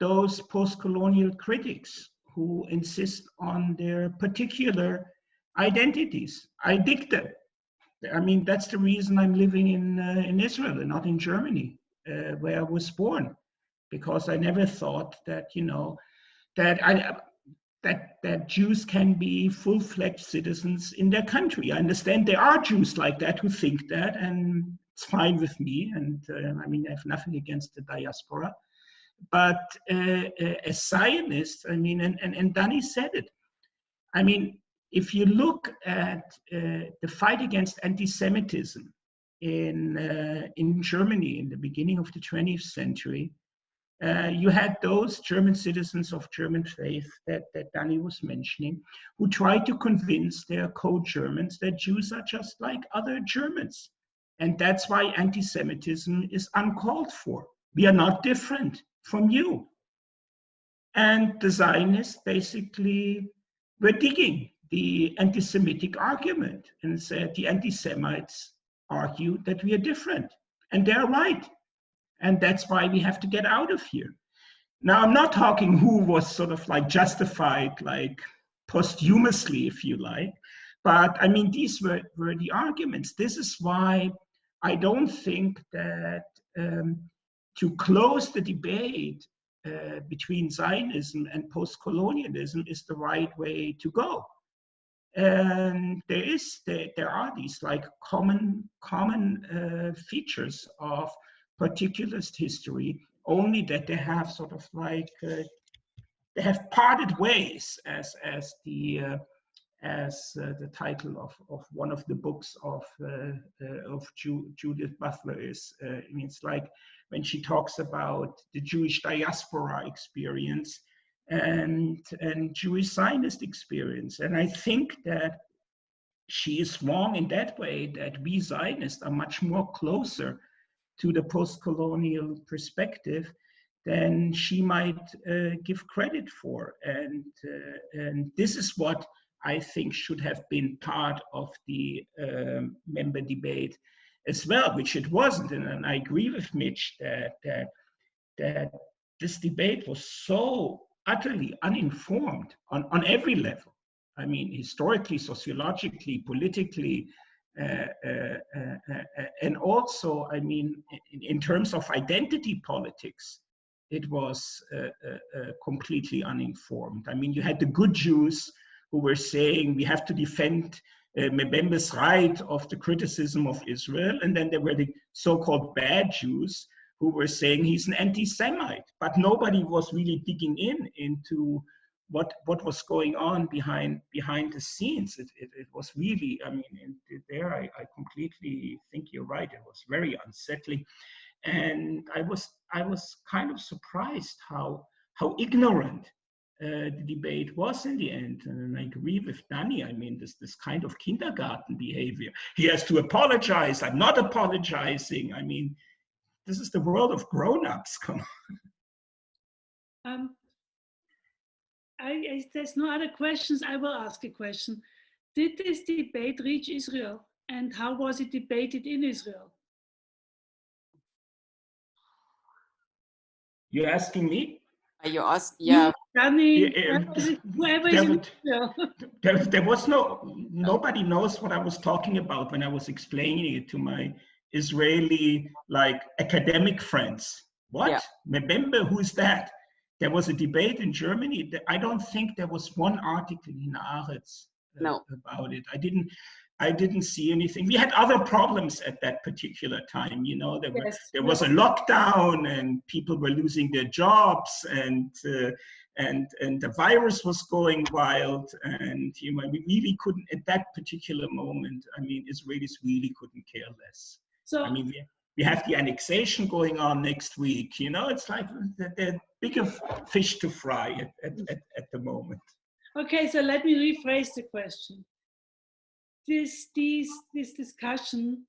those post-colonial critics who insist on their particular identities. I dig them. I mean, that's the reason I'm living in Israel and not in Germany, where I was born, because I never thought that, you know, that Jews can be full-fledged citizens in their country. I understand there are Jews like that who think that, and it's fine with me. And I mean, I have nothing against the diaspora. But as Zionists, I mean, and Dani said it. I mean, if you look at the fight against anti-Semitism in Germany in the beginning of the 20th century, you had those German citizens of German faith that Dani was mentioning, who tried to convince their co-Germans that Jews are just like other Germans. And that's why anti-Semitism is uncalled for. We are not different from you. And the Zionists basically were digging the anti-Semitic argument and said the anti-Semites argue that we are different. And they're right. And that's why we have to get out of here. Now, I'm not talking who was sort of like justified, like posthumously, if you like. But I mean, these were the arguments. This is why I don't think that to close the debate between Zionism and post-colonialism is the right way to go. And there are these like common features of particularist history, only that they have sort of like they have parted ways, as the title of one of the books of Judith Butler is. I mean, it's like when she talks about the Jewish diaspora experience and Jewish Zionist experience. And I think that she is wrong in that way, that we Zionists are much more closer to the post-colonial perspective than she might give credit for. And this is what I think should have been part of the member debate as well, which it wasn't. And I agree with Mitch that this debate was so utterly uninformed on every level. I mean, historically, sociologically, politically, and also, I mean, in terms of identity politics, it was completely uninformed. I mean, you had the good Jews who were saying we have to defend Mbembe's right of the criticism of Israel, and then there were the so-called bad Jews who were saying he's an anti-Semite, but nobody was really digging into what was going on behind the scenes. It was really, I mean, there I completely think you're right. It was very unsettling, and I was kind of surprised how ignorant the debate was in the end. And I agree with Dani. I mean, this kind of kindergarten behavior. He has to apologize. I'm not apologizing. I mean, this is the world of grown-ups. Come on. There's no other questions. I will ask a question. Did this debate reach Israel? And how was it debated in Israel? You're asking me? You ask, yeah. Dani, whoever is in Israel. There was nobody knows what I was talking about when I was explaining it to my Israeli academic friends. What? Yeah. Mbembe, who is that? There was a debate in Germany. I don't think there was one article in Haaretz about it. I didn't see anything. We had other problems at that particular time. You know, there was a lockdown and people were losing their jobs, and the virus was going wild. And you know, we really couldn't at that particular moment. I mean, Israelis really couldn't care less. So I mean, we have the annexation going on next week. You know, it's like they're bigger fish to fry at the moment. Okay, so let me rephrase the question. This discussion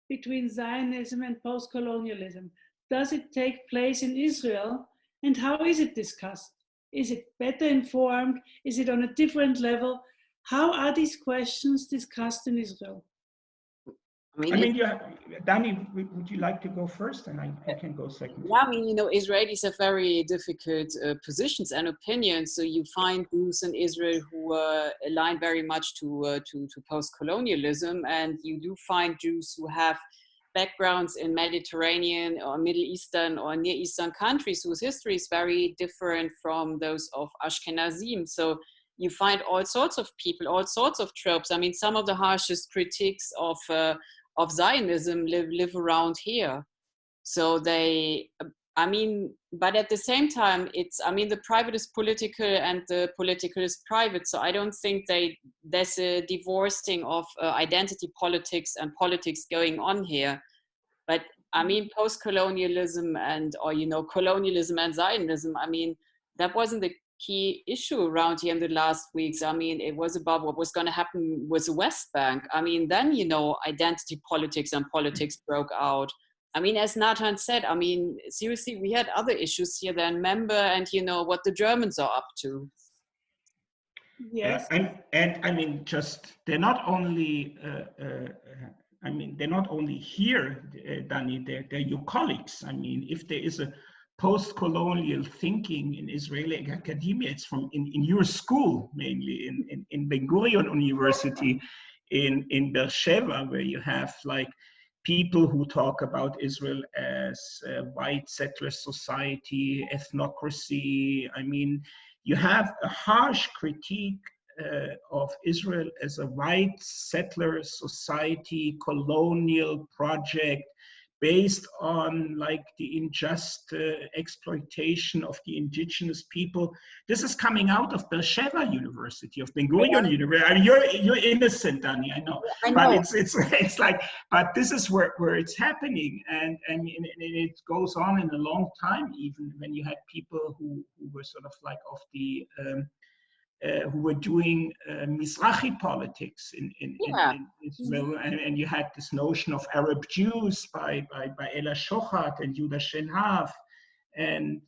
between Zionism and post-colonialism, does it take place in Israel? And how is it discussed? Is it better informed? Is it on a different level? How are these questions discussed in Israel? I mean, Dani, would you like to go first, and I can go second? Yeah, I mean, you know, Israelis have very difficult positions and opinions. So you find Jews in Israel who align very much to post-colonialism, and you do find Jews who have backgrounds in Mediterranean or Middle Eastern or Near Eastern countries whose history is very different from those of Ashkenazim. So you find all sorts of people, all sorts of tropes. I mean, some of the harshest critiques of Zionism live around here. So but at the same time, the private is political and the political is private. So I don't think there's a divorcing of identity politics and politics going on here. But I mean, post-colonialism colonialism and Zionism, I mean, that wasn't the key issue around here in the last weeks. I mean, it was about what was going to happen with the West Bank. I mean, then, you know, identity politics and politics broke out. I mean, as Natan said, I mean, seriously, we had other issues here than member and, you know, what the Germans are up to. Yes. And I mean, they're not only, they're not only here, Dani, they're your colleagues. I mean, if there is a post-colonial thinking in Israeli academia, it's in your school, mainly in Ben Gurion University in Beersheba, where you have people who talk about Israel as a white settler society, ethnocracy. I mean, you have a harsh critique of Israel as a white settler society, colonial project, based on like the unjust exploitation of the indigenous people. This is coming out of Beersheba University, of Ben Gurion University. I mean, you're innocent, Dani, I know. But it's like, but this is where it's happening, and it goes on in a long time, even when you had people who were sort of like of the who were doing Mizrahi politics in Israel, and you had this notion of Arab Jews by Ella Shochat and Yuda Shenhav, and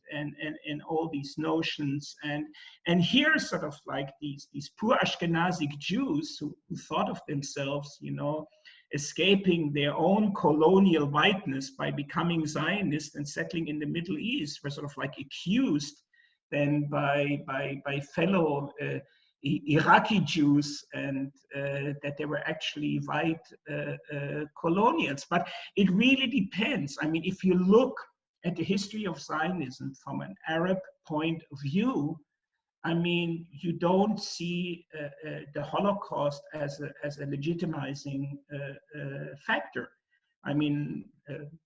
all these notions, and here sort of like these poor Ashkenazic Jews who thought of themselves, you know, escaping their own colonial whiteness by becoming Zionist and settling in the Middle East, were sort of like accused then by fellow Iraqi Jews, and that they were actually white colonials. But it really depends. I mean, if you look at the history of Zionism from an Arab point of view, I mean, you don't see the Holocaust as a legitimizing factor. I mean,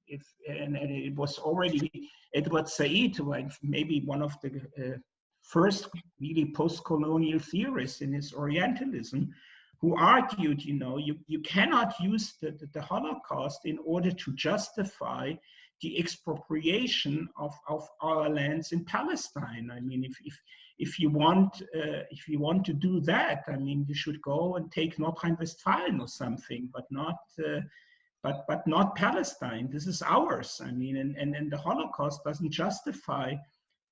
it was already Edward Said, maybe one of the first really post-colonial theorists in his Orientalism, who argued, you know, you cannot use the Holocaust in order to justify the expropriation of our lands in Palestine. I mean, if you want to do that, I mean, you should go and take North Rhine-Westphalia or something, but not Palestine. This is ours. I mean, and the Holocaust doesn't justify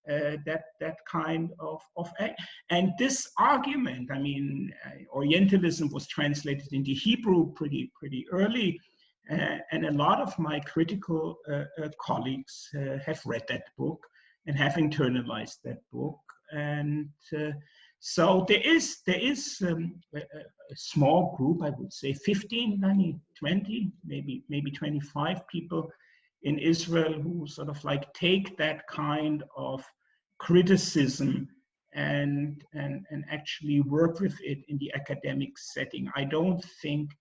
that kind of act. And this argument, I mean, Orientalism was translated into Hebrew pretty early, and a lot of my critical colleagues have read that book and have internalized that book. And so there is a small group, I would say 15, 20, maybe 25 people in Israel who sort of like take that kind of criticism and actually work with it in the academic setting. I don't think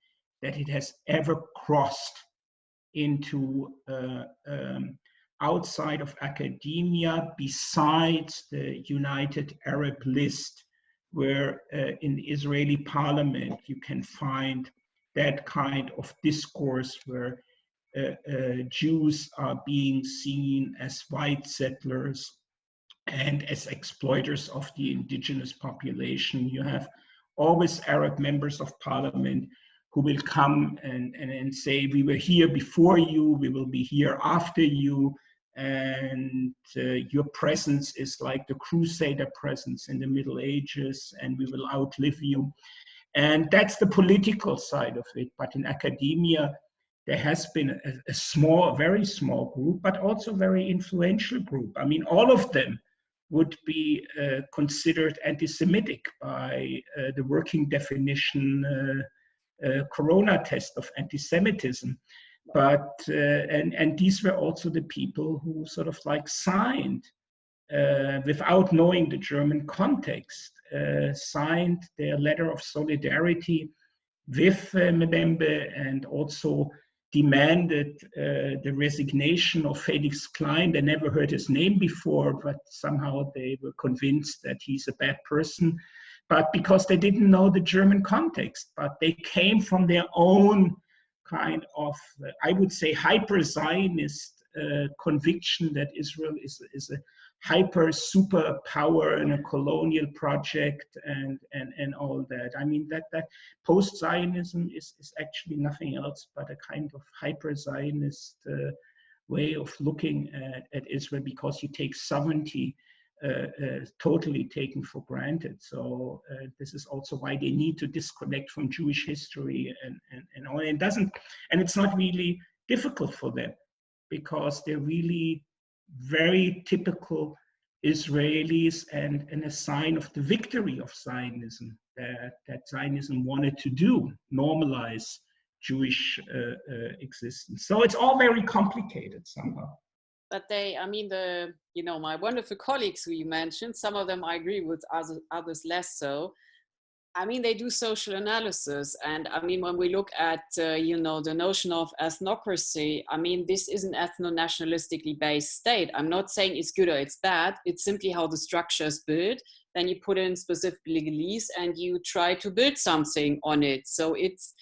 that it has ever crossed into outside of academia, besides the United Arab List, where in the Israeli parliament you can find that kind of discourse where Jews are being seen as white settlers and as exploiters of the indigenous population. You have always Arab members of parliament who will come and say, we were here before you, we will be here after you, and your presence is like the Crusader presence in the Middle Ages, and we will outlive you. And that's the political side of it. But in academia, there has been a small, very small group, but also very influential group. I mean, all of them would be considered anti-Semitic by the working definition corona test of anti-Semitism. But, and these were also the people who sort of like signed, without knowing the German context, signed their letter of solidarity with Mbembe, and also demanded the resignation of Felix Klein. They never heard his name before, but somehow they were convinced that he's a bad person. But because they didn't know the German context, but they came from their own kind of, I would say, hyper-Zionist conviction that Israel is a hyper superpower and a colonial project and all that. I mean, that post-Zionism is actually nothing else but a kind of hyper-Zionist way of looking at Israel, because you take sovereignty totally taken for granted. So this is also why they need to disconnect from Jewish history and all. And it's not really difficult for them, because they're really very typical Israelis, and a sign of the victory of Zionism that Zionism wanted to do, normalize Jewish existence. So it's all very complicated somehow. But I mean, my wonderful colleagues who you mentioned, some of them I agree with, others less so. I mean, they do social analysis. And I mean, when we look at, the notion of ethnocracy, I mean, this is an ethno-nationalistically based state. I'm not saying it's good or it's bad. It's simply how the structure is built. Then you put in specific legalese and you try to build something on it. So it's,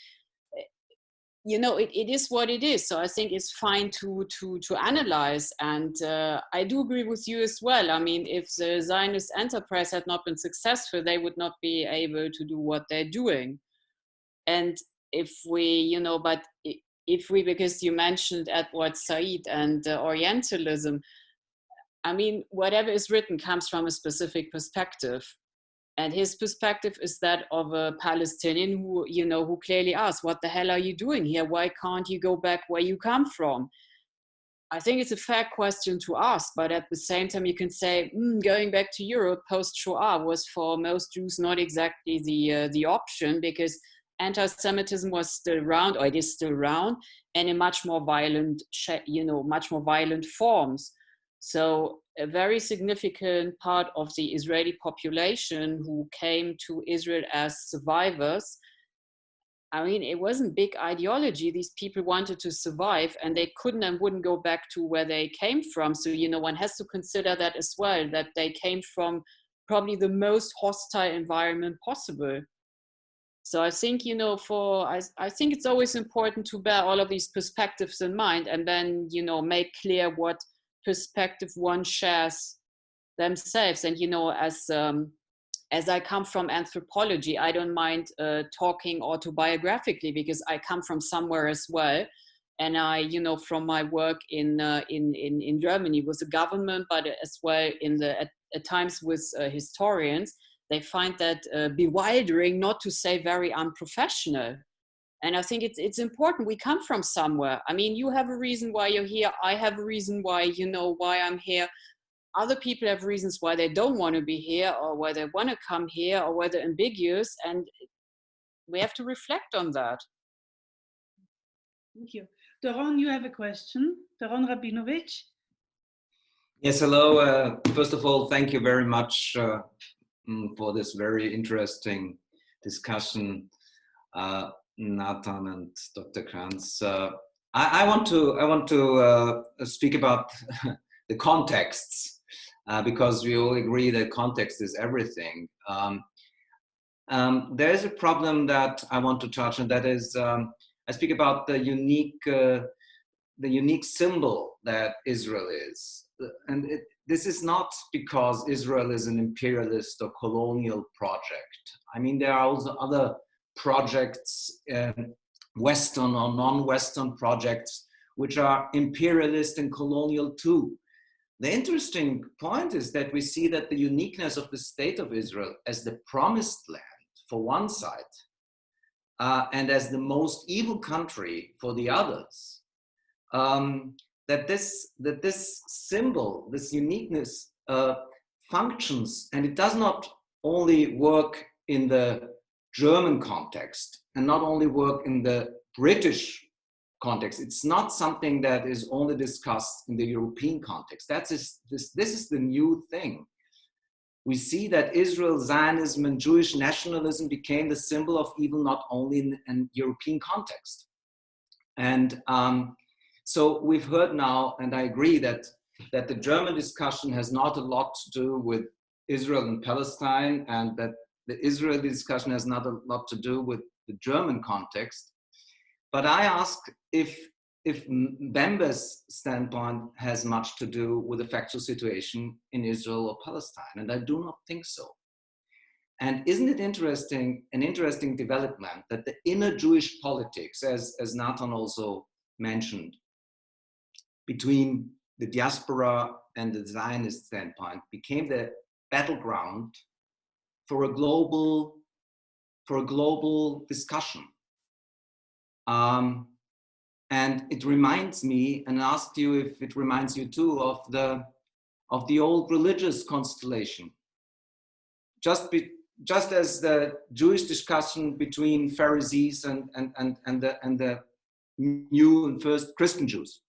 it is what it is. So I think it's fine to analyze. And I do agree with you as well. I mean, if the Zionist enterprise had not been successful, they would not be able to do what they're doing. And if we, because you mentioned Edward Said and Orientalism, I mean, whatever is written comes from a specific perspective. And his perspective is that of a Palestinian who clearly asks, what the hell are you doing here? Why can't you go back where you come from? I think it's a fair question to ask, but at the same time, you can say, going back to Europe post-Shoah was for most Jews not exactly the option, because anti-Semitism was still around, or it is still around, and in much more violent forms. So a very significant part of the Israeli population who came to Israel as survivors, I mean, it wasn't big ideology. These people wanted to survive and they couldn't and wouldn't go back to where they came from. So, one has to consider that as well, that they came from probably the most hostile environment possible. So I think, I think it's always important to bear all of these perspectives in mind and then, make clear what perspective one shares themselves. And as I come from anthropology, I don't mind talking autobiographically, because I come from somewhere as well. And I, from my work in Germany with the government, but as well at times with historians, they find that bewildering, not to say very unprofessional. And I think it's important. We come from somewhere. I mean, you have a reason why you're here. I have a reason why, why I'm here. Other people have reasons why they don't want to be here, or why they want to come here, or why they're ambiguous. And we have to reflect on that. Thank you. Doron, you have a question. Doron Rabinovich. Yes, hello. First of all, thank you very much for this very interesting discussion. Natan and Dr. Kranz. I want to speak about the contexts, because we all agree that context is everything. There is a problem that I want to touch, and that is I speak about the unique symbol that Israel is, and this is not because Israel is an imperialist or colonial project. I mean, there are also other projects, Western or non-Western projects, which are imperialist and colonial too. The interesting point is that we see that the uniqueness of the state of Israel as the promised land for one side, and as the most evil country for the others, that this symbol, this uniqueness functions, and it does not only work in the German context and not only work in the British context. It's not something that is only discussed in the European context. This is the new thing. We see that Israel, Zionism, and Jewish nationalism became the symbol of evil not only in an European context. And so we've heard now, and I agree that the German discussion has not a lot to do with Israel and Palestine, and that the Israeli discussion has not a lot to do with the German context. But I ask if Bembe's standpoint has much to do with the factual situation in Israel or Palestine, and I do not think so. And isn't it interesting, an interesting development, that the inner Jewish politics, as Natan also mentioned, between the diaspora and the Zionist standpoint became the battleground for a global discussion. And it reminds me, and I asked you if it reminds you too, of the old religious constellation. Just just as the Jewish discussion between Pharisees and the new and first Christian Jews.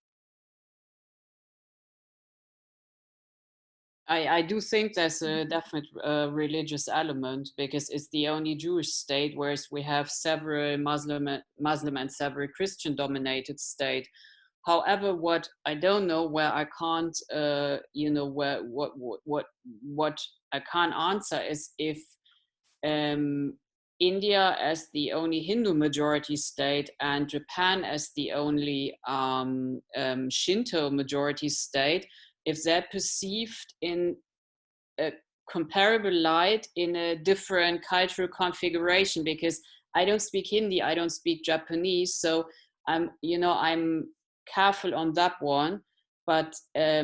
I do think there's a definite religious element, because it's the only Jewish state, whereas we have several Muslim and several Christian dominated state. However, what I don't know, where I can't, you know, where what I can't answer is if India as the only Hindu majority state and Japan as the only Shinto majority state, if they're perceived in a comparable light in a different cultural configuration, because I don't speak Hindi, I don't speak Japanese, so I'm careful on that one. But I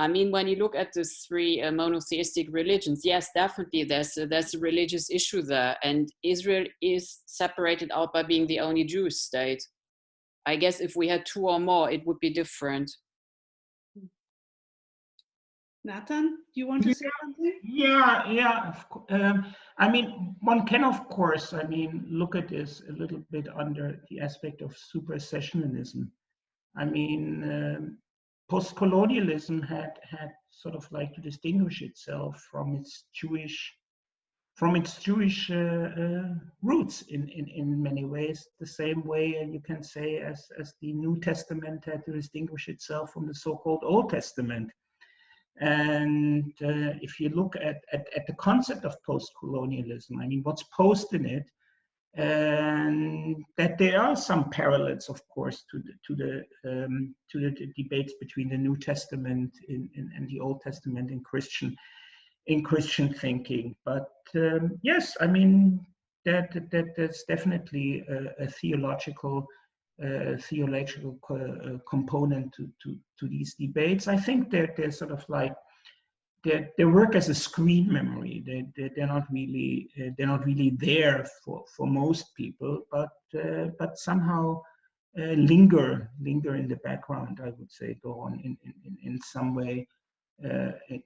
mean, when you look at the three monotheistic religions, yes, definitely there's a religious issue there, and Israel is separated out by being the only Jewish state. I guess if we had two or more, it would be different. Natan, do you want to say something? Yeah. I mean, one can, of course, I mean, look at this a little bit under the aspect of supersessionism. I mean, post-colonialism had sort of like to distinguish itself from its Jewish roots in many ways, the same way, and you can say as the New Testament had to distinguish itself from the so-called Old Testament. And if you look at the concept of post-colonialism, I mean, what's post in it, and that there are some parallels, of course, to the debates between the New Testament and the Old Testament in Christian thinking. But yes, I mean, that's definitely a theological component to these debates. I think they're sort of like they work as a screen memory. They're not really there for most people, but somehow linger in the background. I would say go on in some way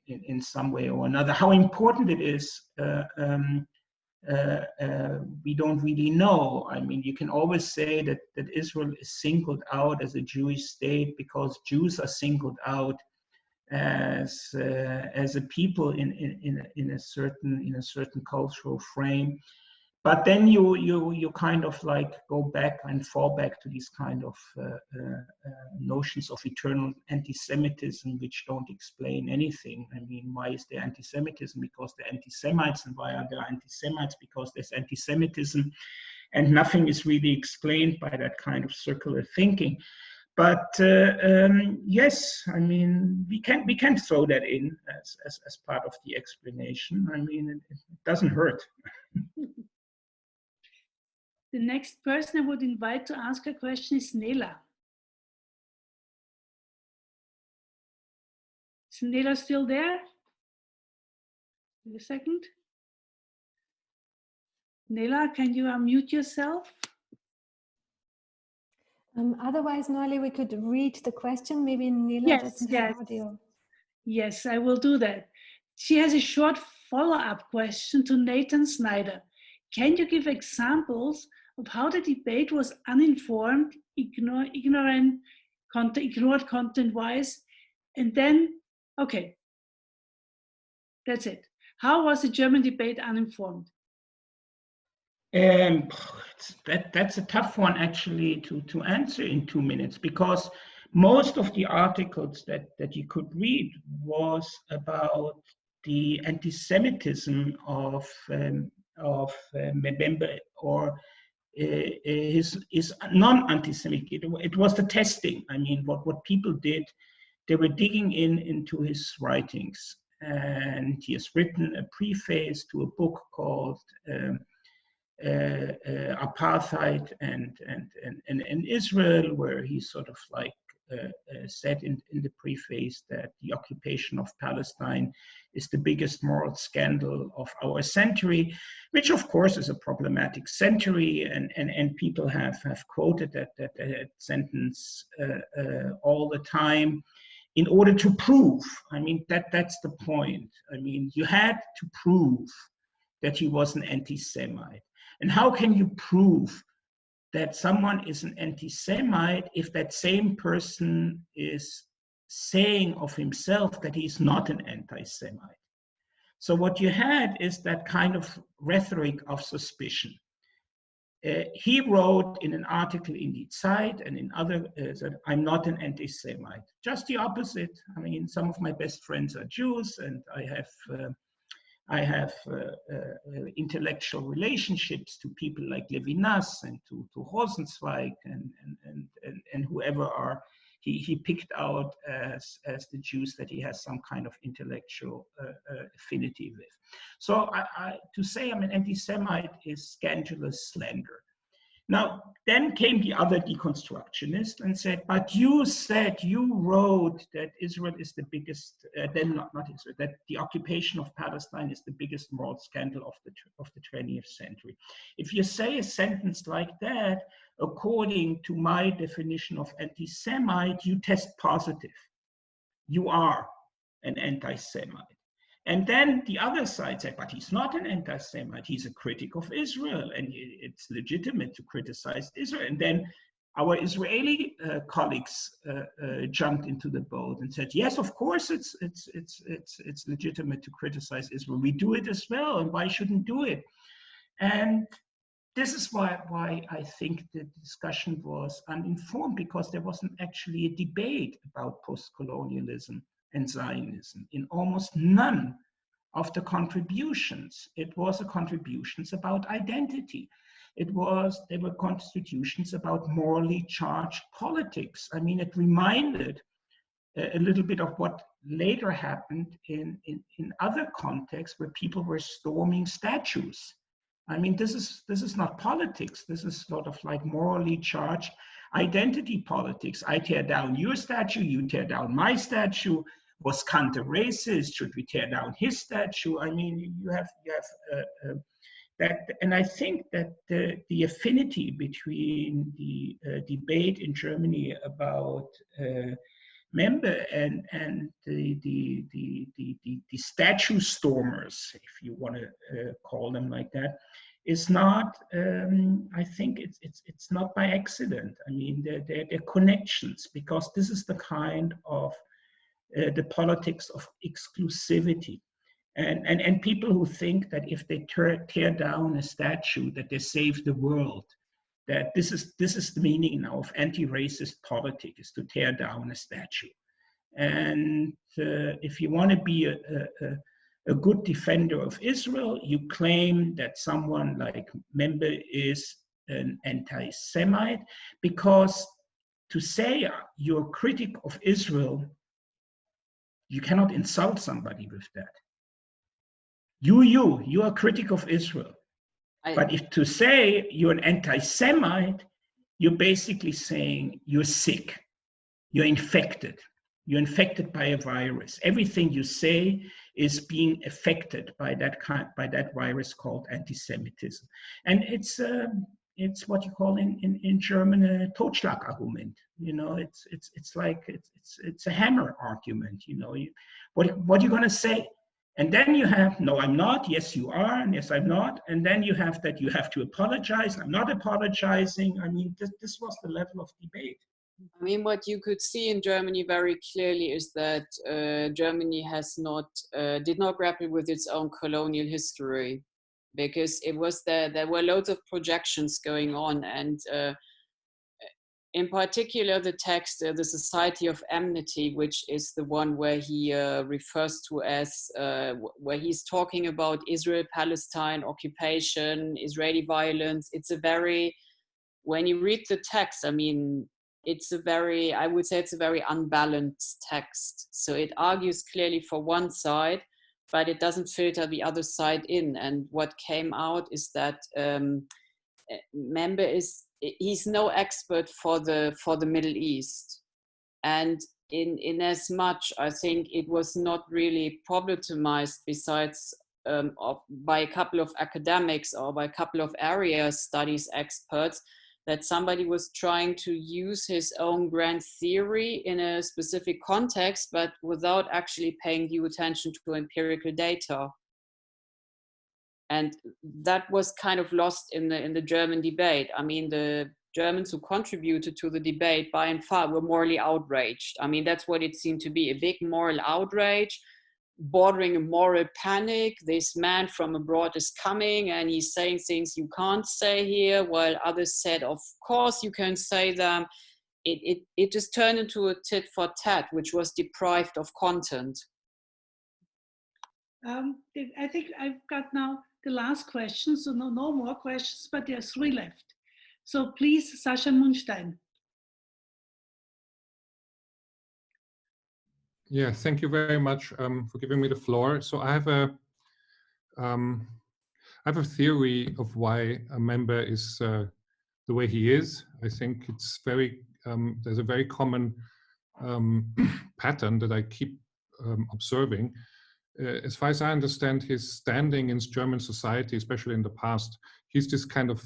in some way or another. How important it is, we don't really know. I mean, you can always say that Israel is singled out as a Jewish state because Jews are singled out as a people in a certain cultural frame. But then you kind of like go back and fall back to these kind of notions of eternal anti-Semitism, which don't explain anything. I mean, why is there anti-Semitism? Because they're anti-Semites. And why are there anti-Semites? Because there's anti-Semitism. And nothing is really explained by that kind of circular thinking. But yes, I mean, we can throw that in as part of the explanation. I mean, it doesn't hurt. The next person I would invite to ask a question is Nela. Is Nela still there? Wait a second. Nela, can you unmute yourself? Otherwise, Noelle, we could read the question. Maybe Nela doesn't have audio. Yes, I will do that. She has a short follow-up question to Natan Sznaider. Can you give examples of how the debate was uninformed, ignored content-wise, and then, okay, that's it. How was the German debate uninformed? That's a tough one actually to answer in 2 minutes, because most of the articles that you could read was about the anti-Semitism of Mbembe or his non-anti-Semitic. It was the testing. I mean, what people did, they were digging into his writings, and he has written a preface to a book called Apartheid and Israel, where he sort of like said in the preface that the occupation of Palestine is the biggest moral scandal of our century, which of course is a problematic century, and people have quoted that sentence all the time in order to prove. I mean, that's the point. I mean, you had to prove that he was an anti-Semite? And how can you prove that someone is an anti-Semite if that same person is saying of himself that he's not an anti-Semite? So what you had is that kind of rhetoric of suspicion. He wrote in an article in Die Zeit and in other, that I'm not an anti-Semite. Just the opposite. I mean, some of my best friends are Jews, and I have intellectual relationships to people like Levinas and to Rosenzweig and whoever are he picked out as the Jews that he has some kind of intellectual affinity with. So to say I'm an anti-Semite is scandalous slander. Now, then came the other deconstructionist and said, but you wrote that Israel is the biggest, not Israel, that the occupation of Palestine is the biggest moral scandal of the 20th century. If you say a sentence like that, according to my definition of anti-Semite, you test positive. You are an anti-Semite. And then the other side said, but he's not an anti-Semite, he's a critic of Israel, and it's legitimate to criticize Israel. And then our Israeli colleagues jumped into the boat and said, yes, of course it's legitimate to criticize Israel. We do it as well, and why shouldn't do it? And this is why I think the discussion was uninformed, because there wasn't actually a debate about post-colonialism and Zionism in almost none of the contributions. It was contributions about identity. They were constitutions about morally charged politics. I mean, it reminded a little bit of what later happened in other contexts where people were storming statues. I mean, this is not politics. This is sort of like morally charged identity politics. I tear down your statue, you tear down my statue. Was Kant a racist? Should we tear down his statue? I mean, you have that, and I think that the affinity between the debate in Germany about Member and the statue stormers, if you want to call them like that, is not. I think it's not by accident. I mean, they're connections, because this is the kind of the politics of exclusivity, and people who think that if they tear down a statue that they save the world, that this is the meaning now of anti-racist politics, is to tear down a statue. And if you want to be a good defender of Israel, you claim that someone like Member is an anti-Semite, because to say you're a critic of Israel, you cannot insult somebody with that. You are a critic of Israel. But if to say you're an anti-Semite, you're basically saying you're sick, you're infected by a virus. Everything you say is being affected by that virus called anti-Semitism. And it's what you call in German a Totschlagargument. You know, it's like it's a hammer argument. You know, what are you going to say? And then you have, no, I'm not, yes, you are, and yes, I'm not. And then you have that you have to apologize, I'm not apologizing. I mean, this was the level of debate. I mean, what you could see in Germany very clearly is that Germany did not grapple with its own colonial history, because there were loads of projections going on, and in particular the text, The Society of Enmity, which is the one where he refers to as, where he's talking about Israel-Palestine occupation, Israeli violence. When you read the text, I mean, I would say it's a very unbalanced text. So it argues clearly for one side, but it doesn't filter the other side in. And what came out is that Member he's no expert for the Middle East. And in as much, I think it was not really problematized besides by a couple of academics or by a couple of area studies experts, that somebody was trying to use his own grand theory in a specific context, but without actually paying due attention to empirical data. And that was kind of lost in the German debate. I mean, the Germans who contributed to the debate by and far were morally outraged. I mean, that's what it seemed to be, a big moral outrage, bordering a moral panic. This man from abroad is coming and he's saying things you can't say here, while others said, of course you can say them. It just turned into a tit for tat, which was deprived of content. I think I've got now the last question, so no more questions, but there are 3 left. So please, Sascha Munstein. Yeah, thank you very much for giving me the floor. So I have a theory of why a member is the way he is. I think it's very, there's a very common pattern that I keep observing. As far as I understand his standing in German society, especially in the past, he's this kind of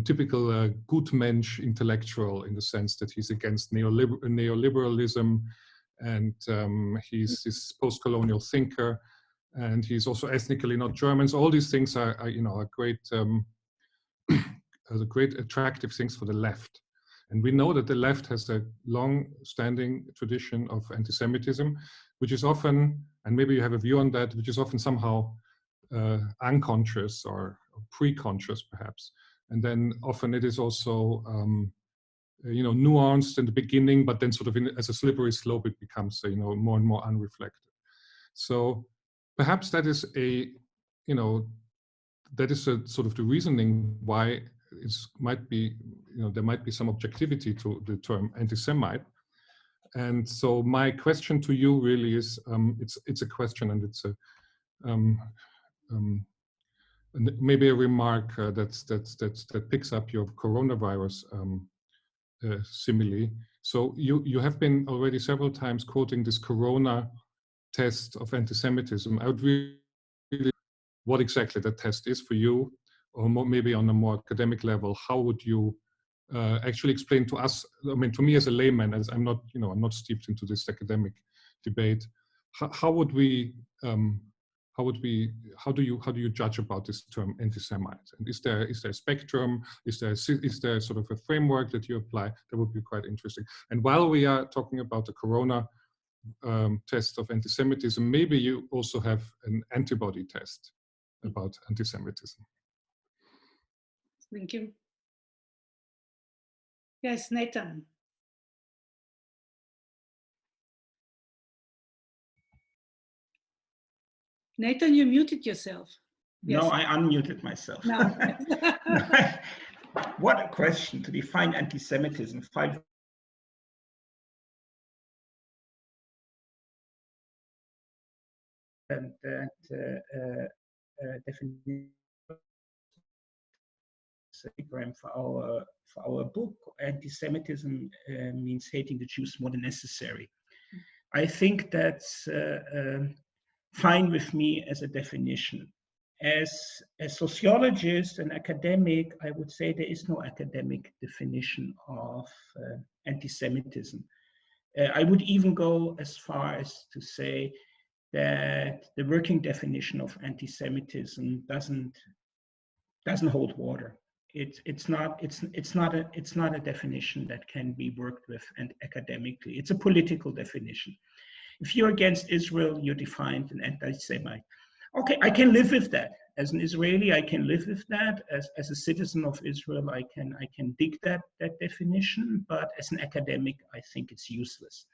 typical Gutmensch intellectual, in the sense that he's against neoliberalism, and he's this post-colonial thinker, and he's also ethnically not German. So all these things are great, great attractive things for the left. And we know that the left has a long-standing tradition of anti-Semitism, which is often, and maybe you have a view on that, which is often somehow unconscious or pre-conscious, perhaps. And then often it is also, nuanced in the beginning, but then sort of as a slippery slope, it becomes, more and more unreflected. So perhaps that is that is a sort of the reasoning why it might be, there might be some objectivity to the term anti-Semite. And so my question to you really is, it's a question, and it's a maybe a remark that picks up your coronavirus simile. So you have been already several times quoting this corona test of anti-Semitism. I would really what exactly that test is for you, or maybe on a more academic level. How would you actually explain to us? I mean, to me as a layman, as I'm not, I'm not steeped into this academic debate. How do you judge about this term anti-Semite? And is there a spectrum? Is there sort of a framework that you apply? That would be quite interesting. And while we are talking about the corona test of anti-Semitism, maybe you also have an antibody test about anti-Semitism. Thank you. Yes, Natan. Natan, you muted yourself. No, Yes. I unmuted myself. No. What a question to define anti-Semitism. And that definition for our book, anti-Semitism means hating the Jews more than necessary. I think that's fine with me as a definition. As a sociologist and academic, I would say there is no academic definition of anti-Semitism. I would even go as far as to say that the working definition of anti-Semitism doesn't hold water. It's not a definition that can be worked with and academically. It's a political definition. If you're against Israel, you're defined an anti-Semite. Okay, I can live with that. As an Israeli, I can live with that. As a citizen of Israel, I can dig that definition. But as an academic, I think it's useless.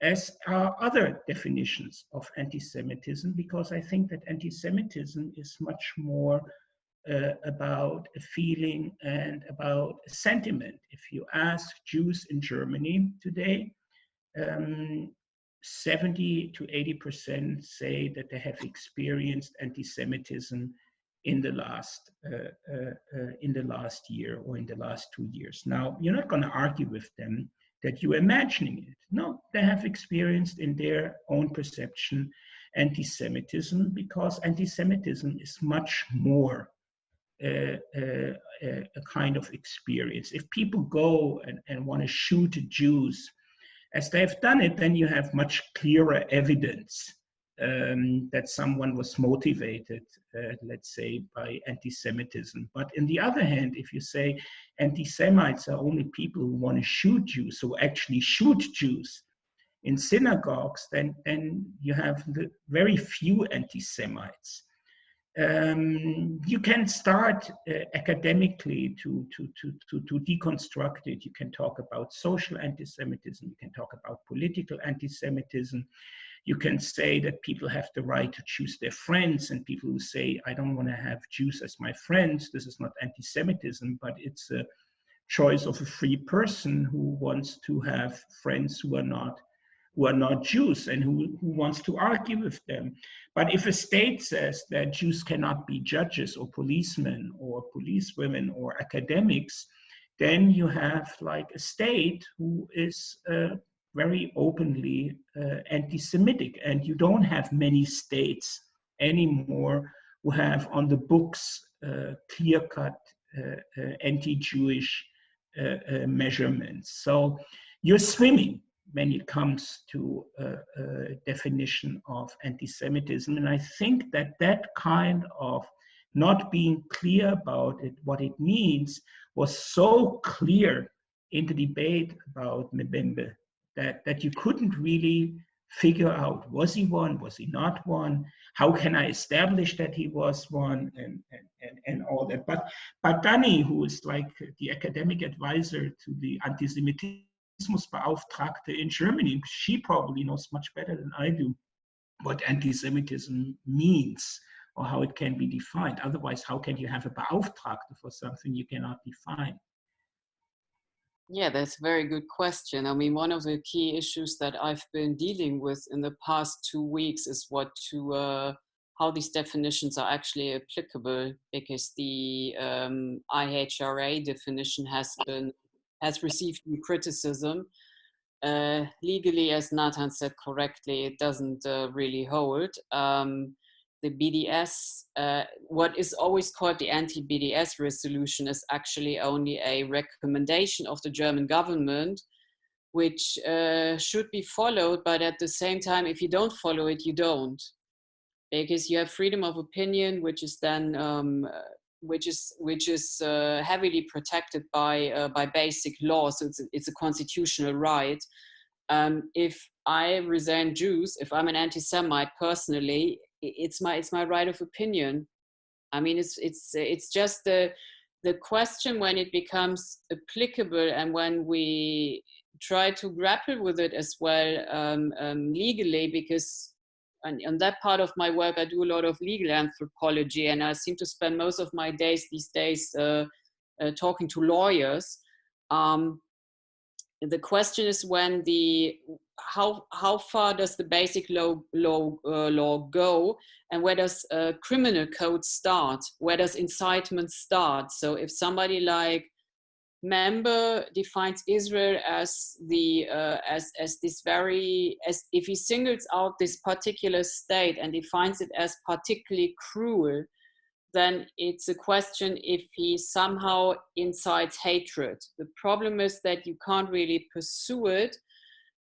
As are other definitions of anti-Semitism, because I think that anti-Semitism is much more about a feeling and about a sentiment. If you ask Jews in Germany today, 70 to 80% say that they have experienced anti-Semitism in the last year or in the last 2 years. Now, you're not going to argue with them that you're imagining it. No, they have experienced in their own perception anti-Semitism, because anti-Semitism is much more a kind of experience. If people go and want to shoot Jews as they've done it, then you have much clearer evidence that someone was motivated, let's say, by anti-Semitism. But on the other hand, if you say anti-Semites are only people who want to shoot Jews, who actually shoot Jews in synagogues, then you have very few anti-Semites. You can start academically to deconstruct it. You can talk about social anti-Semitism, you can talk about political anti-Semitism. You can say that people have the right to choose their friends, and people who say, I don't want to have Jews as my friends, this is not anti-Semitism, but it's a choice of a free person who wants to have friends who are not Jews and who wants to argue with them. But if a state says that Jews cannot be judges or policemen or policewomen or academics, then you have like a state who is very openly anti-Semitic, and you don't have many states anymore who have on the books clear-cut anti-Jewish measurements. So you're swimming when it comes to definition of anti-Semitism, and I think that kind of not being clear about it, what it means, was so clear in the debate about Mbembe that you couldn't really figure out, was he one, was he not one, how can I establish that he was one, and all that. But Dani, who is like the academic advisor to the Antisemitismusbeauftragte in Germany, she probably knows much better than I do what anti-Semitism means or how it can be defined. Otherwise, how can you have a Beauftragte for something you cannot define? Yeah, that's a very good question. I mean, one of the key issues that I've been dealing with in the past 2 weeks is how these definitions are actually applicable, because the IHRA definition has received new criticism. Legally, as Natan said correctly, it doesn't really hold. The BDS, what is always called the anti-BDS resolution, is actually only a recommendation of the German government, which should be followed, but at the same time, if you don't follow it, you don't. Because you have freedom of opinion, which is then, which is heavily protected by basic law, so it's a constitutional right. If I resent Jews, if I'm an anti-Semite personally, it's my right of opinion. I mean, it's just the question when it becomes applicable and when we try to grapple with it as well legally, because on that part of my work, I do a lot of legal anthropology, and I seem to spend most of my days these days talking to lawyers. The question is when how far does the basic law go, and where does criminal code start? Where does incitement start? So if somebody like Member defines Israel as if he singles out this particular state and defines it as particularly cruel, then it's a question if he somehow incites hatred. The problem is that you can't really pursue it,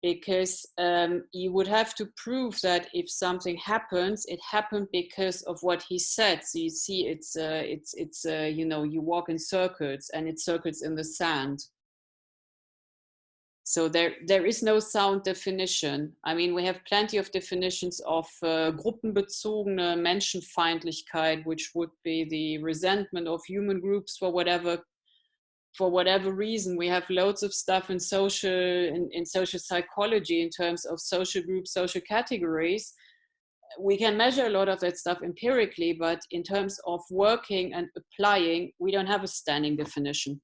because you would have to prove that if something happens, it happened because of what he said. So you see, it's you know, you walk in circles, and it's circles in the sand. So there is no sound definition. I mean, we have plenty of definitions of gruppenbezogene Menschenfeindlichkeit, which would be the resentment of human groups for whatever reason. We have loads of stuff in social psychology in terms of social groups, social categories. We can measure a lot of that stuff empirically, but in terms of working and applying, we don't have a standing definition.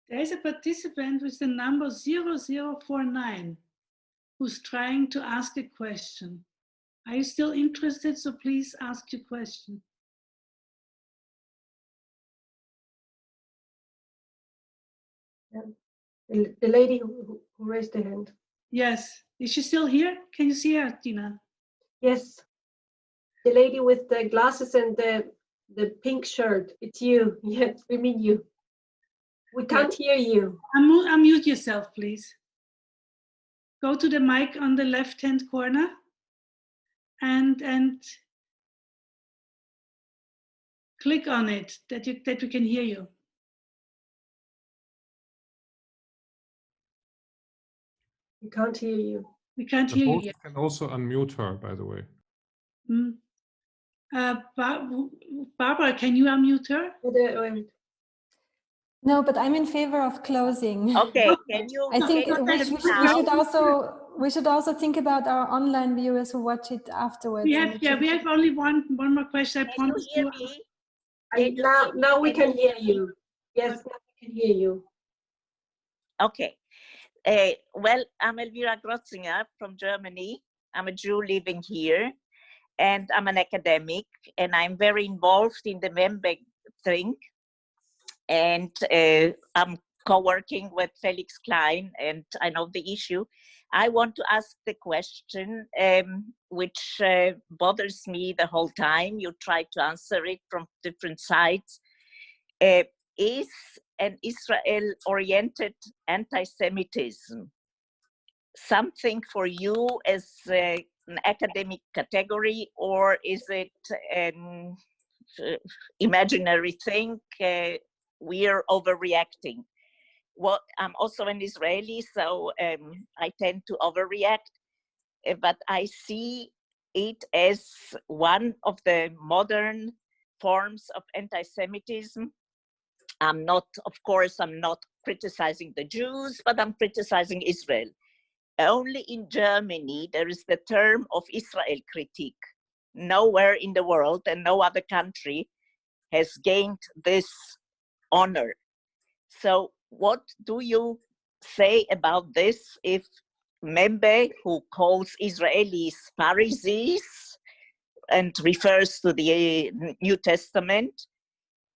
There is a participant with the number 0049 who's trying to ask a question. Are you still interested? So please ask your question. The lady who raised her hand. Yes. Is she still here? Can you see her, Tina? Yes. The lady with the glasses and the pink shirt. It's you. Yes, we mean you. We can't hear you. Unmute yourself, please. go to the mic on the left-hand corner and click on it that we can hear you. We can't hear you. We can't hear you yet. You can also unmute her, by the way. Barbara, can you unmute her? No, but I'm in favor of closing. Okay, can you? I think we should also think about our online viewers who watch it afterwards. We have only one more question. I promise you. Now we can hear you. Yes, now we can hear you. Okay. Well, I'm Elvira Grotzinger from Germany. I'm a Jew living here, and I'm an academic, and I'm very involved in the Memberg thing. And I'm co-working with Felix Klein, and I know the issue. I want to ask the question which bothers me the whole time. You try to answer it from different sides. Is an Israel-oriented anti-Semitism something for you as an academic category, or is it an imaginary thing? We're overreacting. Well, I'm also an Israeli, so I tend to overreact, but I see it as one of the modern forms of anti-Semitism. I'm not criticizing the Jews, but I'm criticizing Israel. Only in Germany, there is the term of Israel critique. Nowhere in the world and no other country has gained this honor. So what do you say about this if Membe, who calls Israelis Pharisees and refers to the New Testament,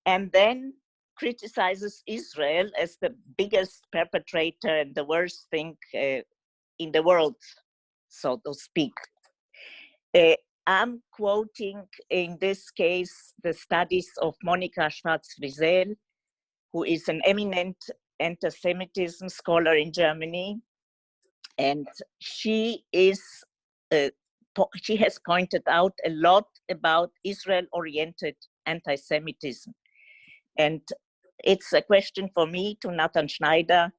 and then criticizes Israel as the biggest perpetrator and the worst thing in the world, so to speak. I'm quoting in this case the studies of Monika Schwarz-Friesel, who is an eminent anti-Semitism scholar in Germany, and she has pointed out a lot about Israel-oriented anti-Semitism. And it's a question for me to Natan Sznaider.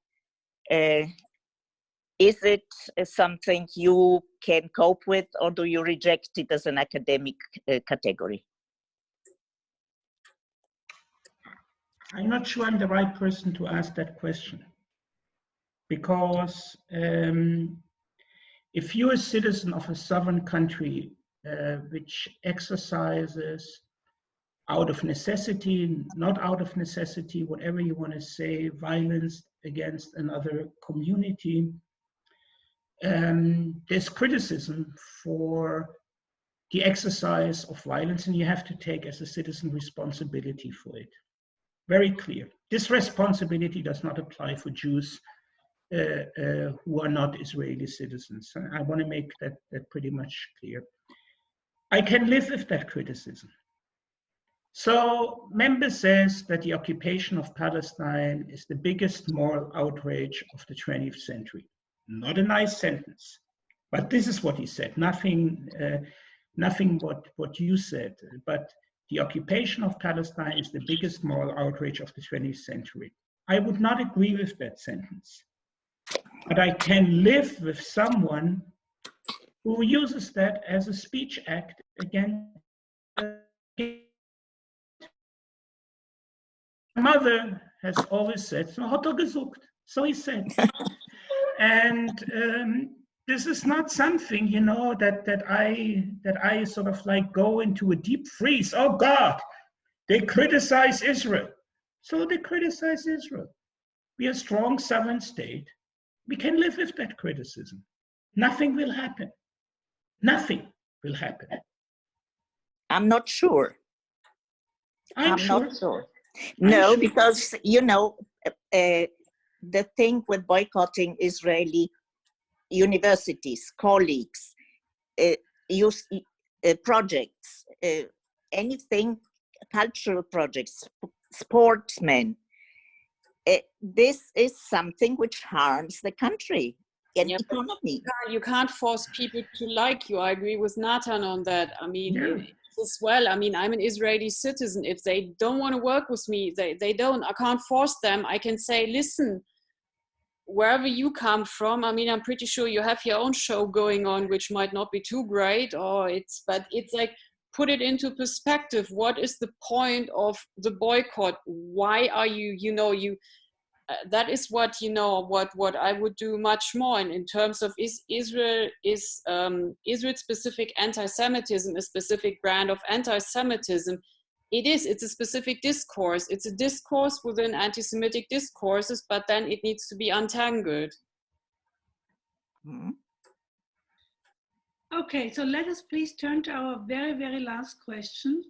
Is it something you can cope with, or do you reject it as an academic category? I'm not sure I'm the right person to ask that question. Because if you're a citizen of a sovereign country which exercises out of necessity, not out of necessity, whatever you want to say, violence against another community, there's criticism for the exercise of violence, and you have to take as a citizen responsibility for it. Very clear. This responsibility does not apply for Jews who are not Israeli citizens. I want to make that pretty much clear. I can live with that criticism. So Membe says that the occupation of Palestine is the biggest moral outrage of the 20th century. Not a nice sentence, but this is what he said. Nothing what you said, but the occupation of Palestine is the biggest moral outrage of the 20th century. I would not agree with that sentence, but I can live with someone who uses that as a speech act against. My mother has always said, "So hat gesucht," so he said. And this is not something, you know, that I sort of like go into a deep freeze. Oh God, they criticize Israel. So they criticize Israel. We are a strong sovereign state. We can live with that criticism. Nothing will happen. Nothing will happen. I'm not sure. I'm sure. Not sure. No, because, you know, the thing with boycotting Israeli universities, colleagues, projects, anything, cultural projects, sportsmen, this is something which harms the country. and yeah, economy. you can't force people to like you. I agree with Natan on that. I mean, Yeah. as well, I mean, I'm an Israeli citizen. If they don't want to work with me, they don't. I can't force them. I can say, listen, wherever you come from, I mean, I'm pretty sure you have your own show going on, which might not be too great, but it's like, put it into perspective. What is the point of the boycott? Why are you, that is what, what I would do much more in terms of Israel-specific anti-Semitism, a specific brand of anti-Semitism. It's a specific discourse. It's a discourse within anti-Semitic discourses, but then it needs to be untangled. Mm-hmm. Okay, so let us please turn to our very, very last question.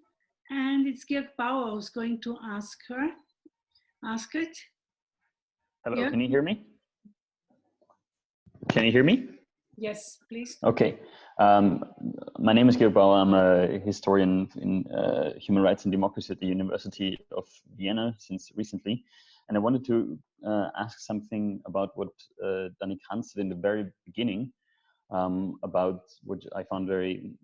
And it's Georg Bauer who's going to ask it. Hello, Yeah. Can you hear me? Can you hear me? Yes, please. Okay. My name is Georg Bauer. I'm a historian in human rights and democracy at the University of Vienna since recently. And I wanted to ask something about what Dani Kranz said in the very beginning, about which I found very,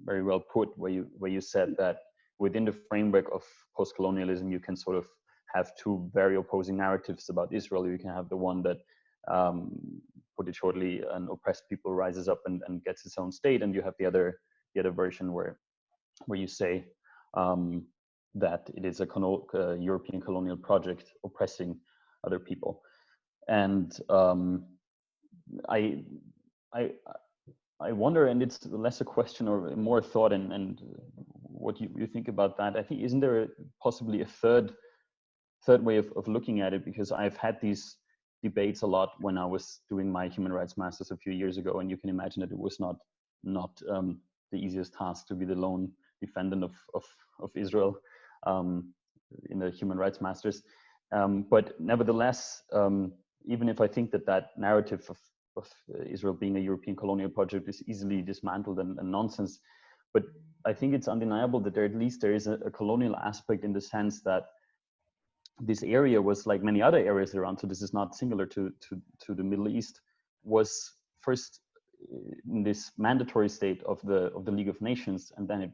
very well put, where you said that within the framework of post-colonialism, you can sort of have two very opposing narratives about Israel. You can have the one that, put it shortly, an oppressed people rises up and gets its own state, and you have the other version where you say that it is a European colonial project oppressing other people. And I wonder, and it's less a question or more a thought, and what you think about that. I think, isn't there possibly a third way of looking at it? Because I've had these debates a lot when I was doing my human rights masters a few years ago, and you can imagine that it was not the easiest task to be the lone defendant of Israel in the human rights masters. But nevertheless, even if I think that narrative of Israel being a European colonial project is easily dismantled and nonsense, but I think it's undeniable that at least there is a colonial aspect, in the sense that this area was, like many other areas around, so this is not singular to the Middle East, was first in this mandatory state of the League of Nations, and then it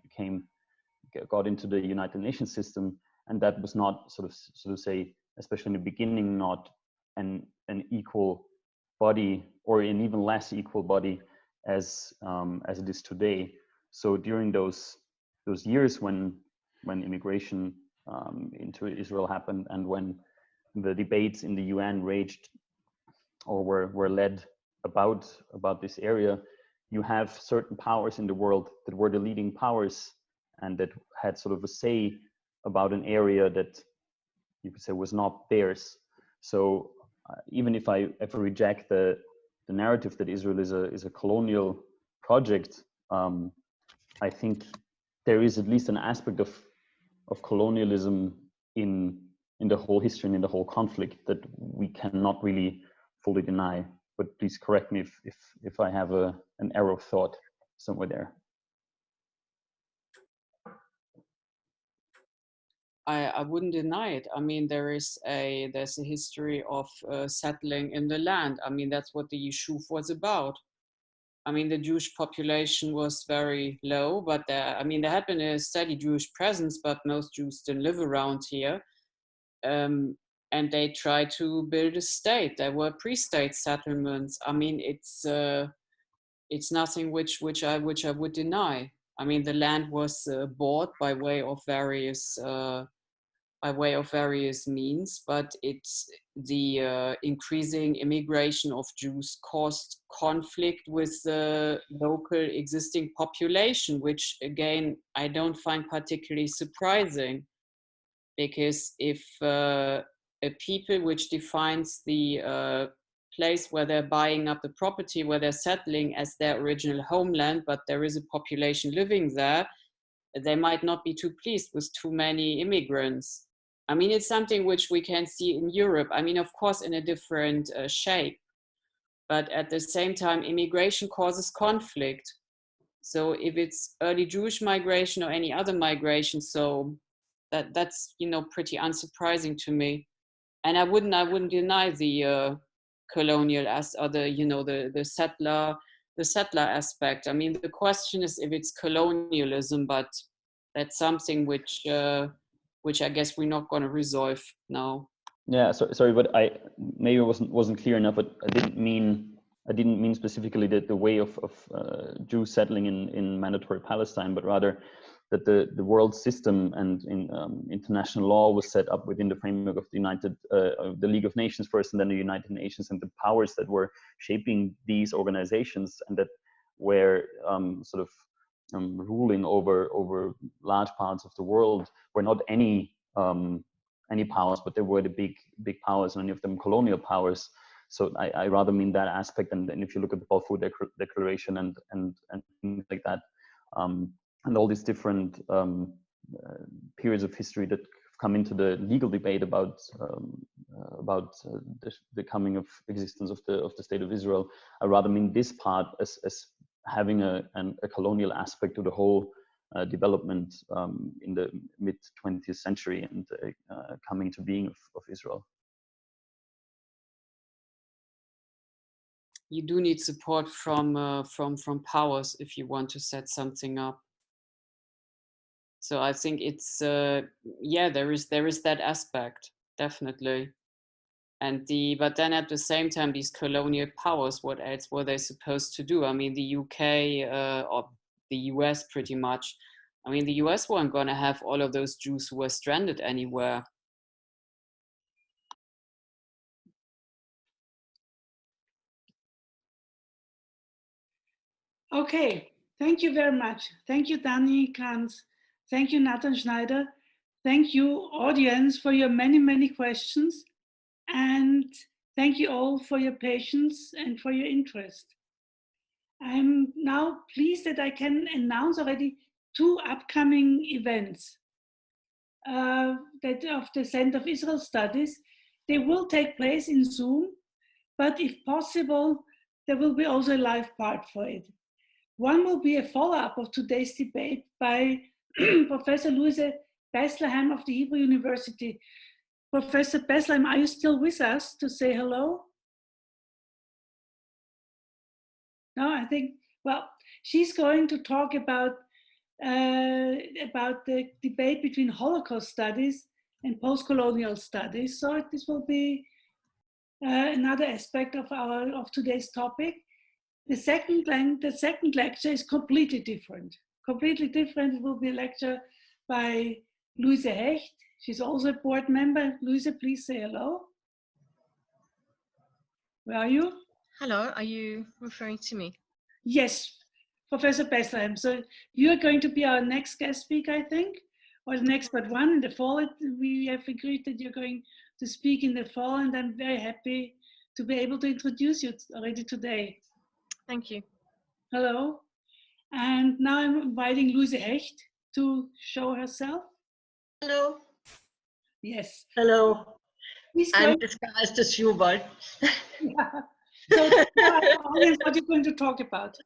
got into the United Nations system, and that was not sort of say, especially in the beginning, not an equal body, or an even less equal body as it is today. So during those years when immigration into Israel happened, and when the debates in the UN raged or were led about this area, you have certain powers in the world that were the leading powers and that had sort of a say about an area that you could say was not theirs. So even if I ever reject the narrative that Israel is a colonial project, I think there is at least an aspect of colonialism in the whole history and in the whole conflict that we cannot really fully deny. But please correct me if I have an error of thought somewhere there. I wouldn't deny it. I mean, there's a history of settling in the land. I mean, that's what the Yishuv was about. I mean, the Jewish population was very low, but there had been a steady Jewish presence, but most Jews didn't live around here. And they tried to build a state. There were pre-state settlements. I mean, it's nothing which I would deny. I mean, the land was bought by way of various means, but it's the increasing immigration of Jews caused conflict with the local existing population, which again, I don't find particularly surprising, because if a people which defines the place where they're buying up the property, where they're settling as their original homeland, but there is a population living there, they might not be too pleased with too many immigrants. I mean, it's something which we can see in Europe. I mean, of course, in a different shape, but at the same time, immigration causes conflict. So if it's early Jewish migration or any other migration, so that's pretty unsurprising to me. And I wouldn't deny the colonial as other, you know, the settler aspect. I mean, the question is if it's colonialism, but that's something which I guess we're not going to resolve now. Yeah, sorry, but I maybe wasn't clear enough. But I didn't mean specifically that the way of Jews settling in mandatory Palestine, but rather that the world system and international law was set up within the framework of the League of Nations first, and then the United Nations, and the powers that were shaping these organizations and that were ruling over large parts of the world were not any powers, but they were the big powers, many of them colonial powers. So I rather mean that aspect. And if you look at the Balfour Declaration and things like that, and all these different periods of history that come into the legal debate about the coming of existence of the State of Israel, I rather mean this part as having a colonial aspect to the whole development in the mid-20th century and coming to being of Israel. You do need support from powers if you want to set something up. So I think it's there is that aspect, definitely. But then at the same time, these colonial powers, what else were they supposed to do? I mean, the UK or the US pretty much. I mean, the US weren't going to have all of those Jews who were stranded anywhere. Okay, thank you very much. Thank you, Dani Kranz. Thank you, Natan Sznaider. Thank you, audience, for your many, many questions. And thank you all for your patience and for your interest. I'm now pleased that I can announce already 2 upcoming events that of the Center of Israel Studies. They will take place in Zoom, but if possible, there will be also a live part for it. One will be a follow-up of today's debate by Professor Louise Beslehem of the Hebrew University. Professor Beslehem, are you still with us to say hello? No, I think, well, she's going to talk about the debate between Holocaust studies and post-colonial studies. So this will be another aspect of today's topic. The second lecture is completely different. Completely different. It will be a lecture by Louise Hecht. She's also a board member. Louise, please say hello. Where are you? Hello, are you referring to me? Yes, Professor Beslehem. So you're going to be our next guest speaker, I think, or the next but one in the fall. We have agreed that you're going to speak in the fall, and I'm very happy to be able to introduce you already today. Thank you. Hello. And now I'm inviting Louise Hecht to show herself. Hello. Yes. Hello. I'm disguised as Yuval. Yeah. So what are you going to talk about?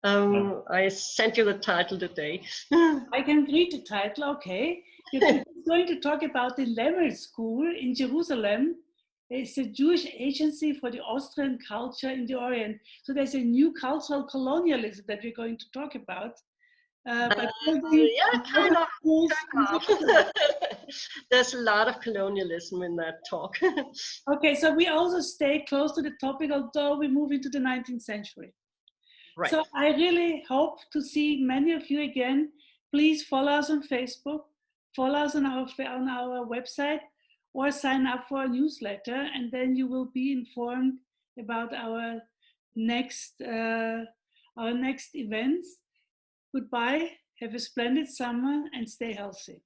I sent you the title today. I can read the title, okay. You're going to talk about the Lemel School in Jerusalem. It's a Jewish agency for the Austrian culture in the Orient. So there's a new cultural colonialism that we're going to talk about. Yeah, kind of. There's a lot of colonialism in that talk. Okay, so we also stay close to the topic, although we move into the 19th century. Right. So I really hope to see many of you again. Please follow us on Facebook, follow us on our website, or sign up for a newsletter, and then you will be informed about our next events. Goodbye, have a splendid summer, and stay healthy.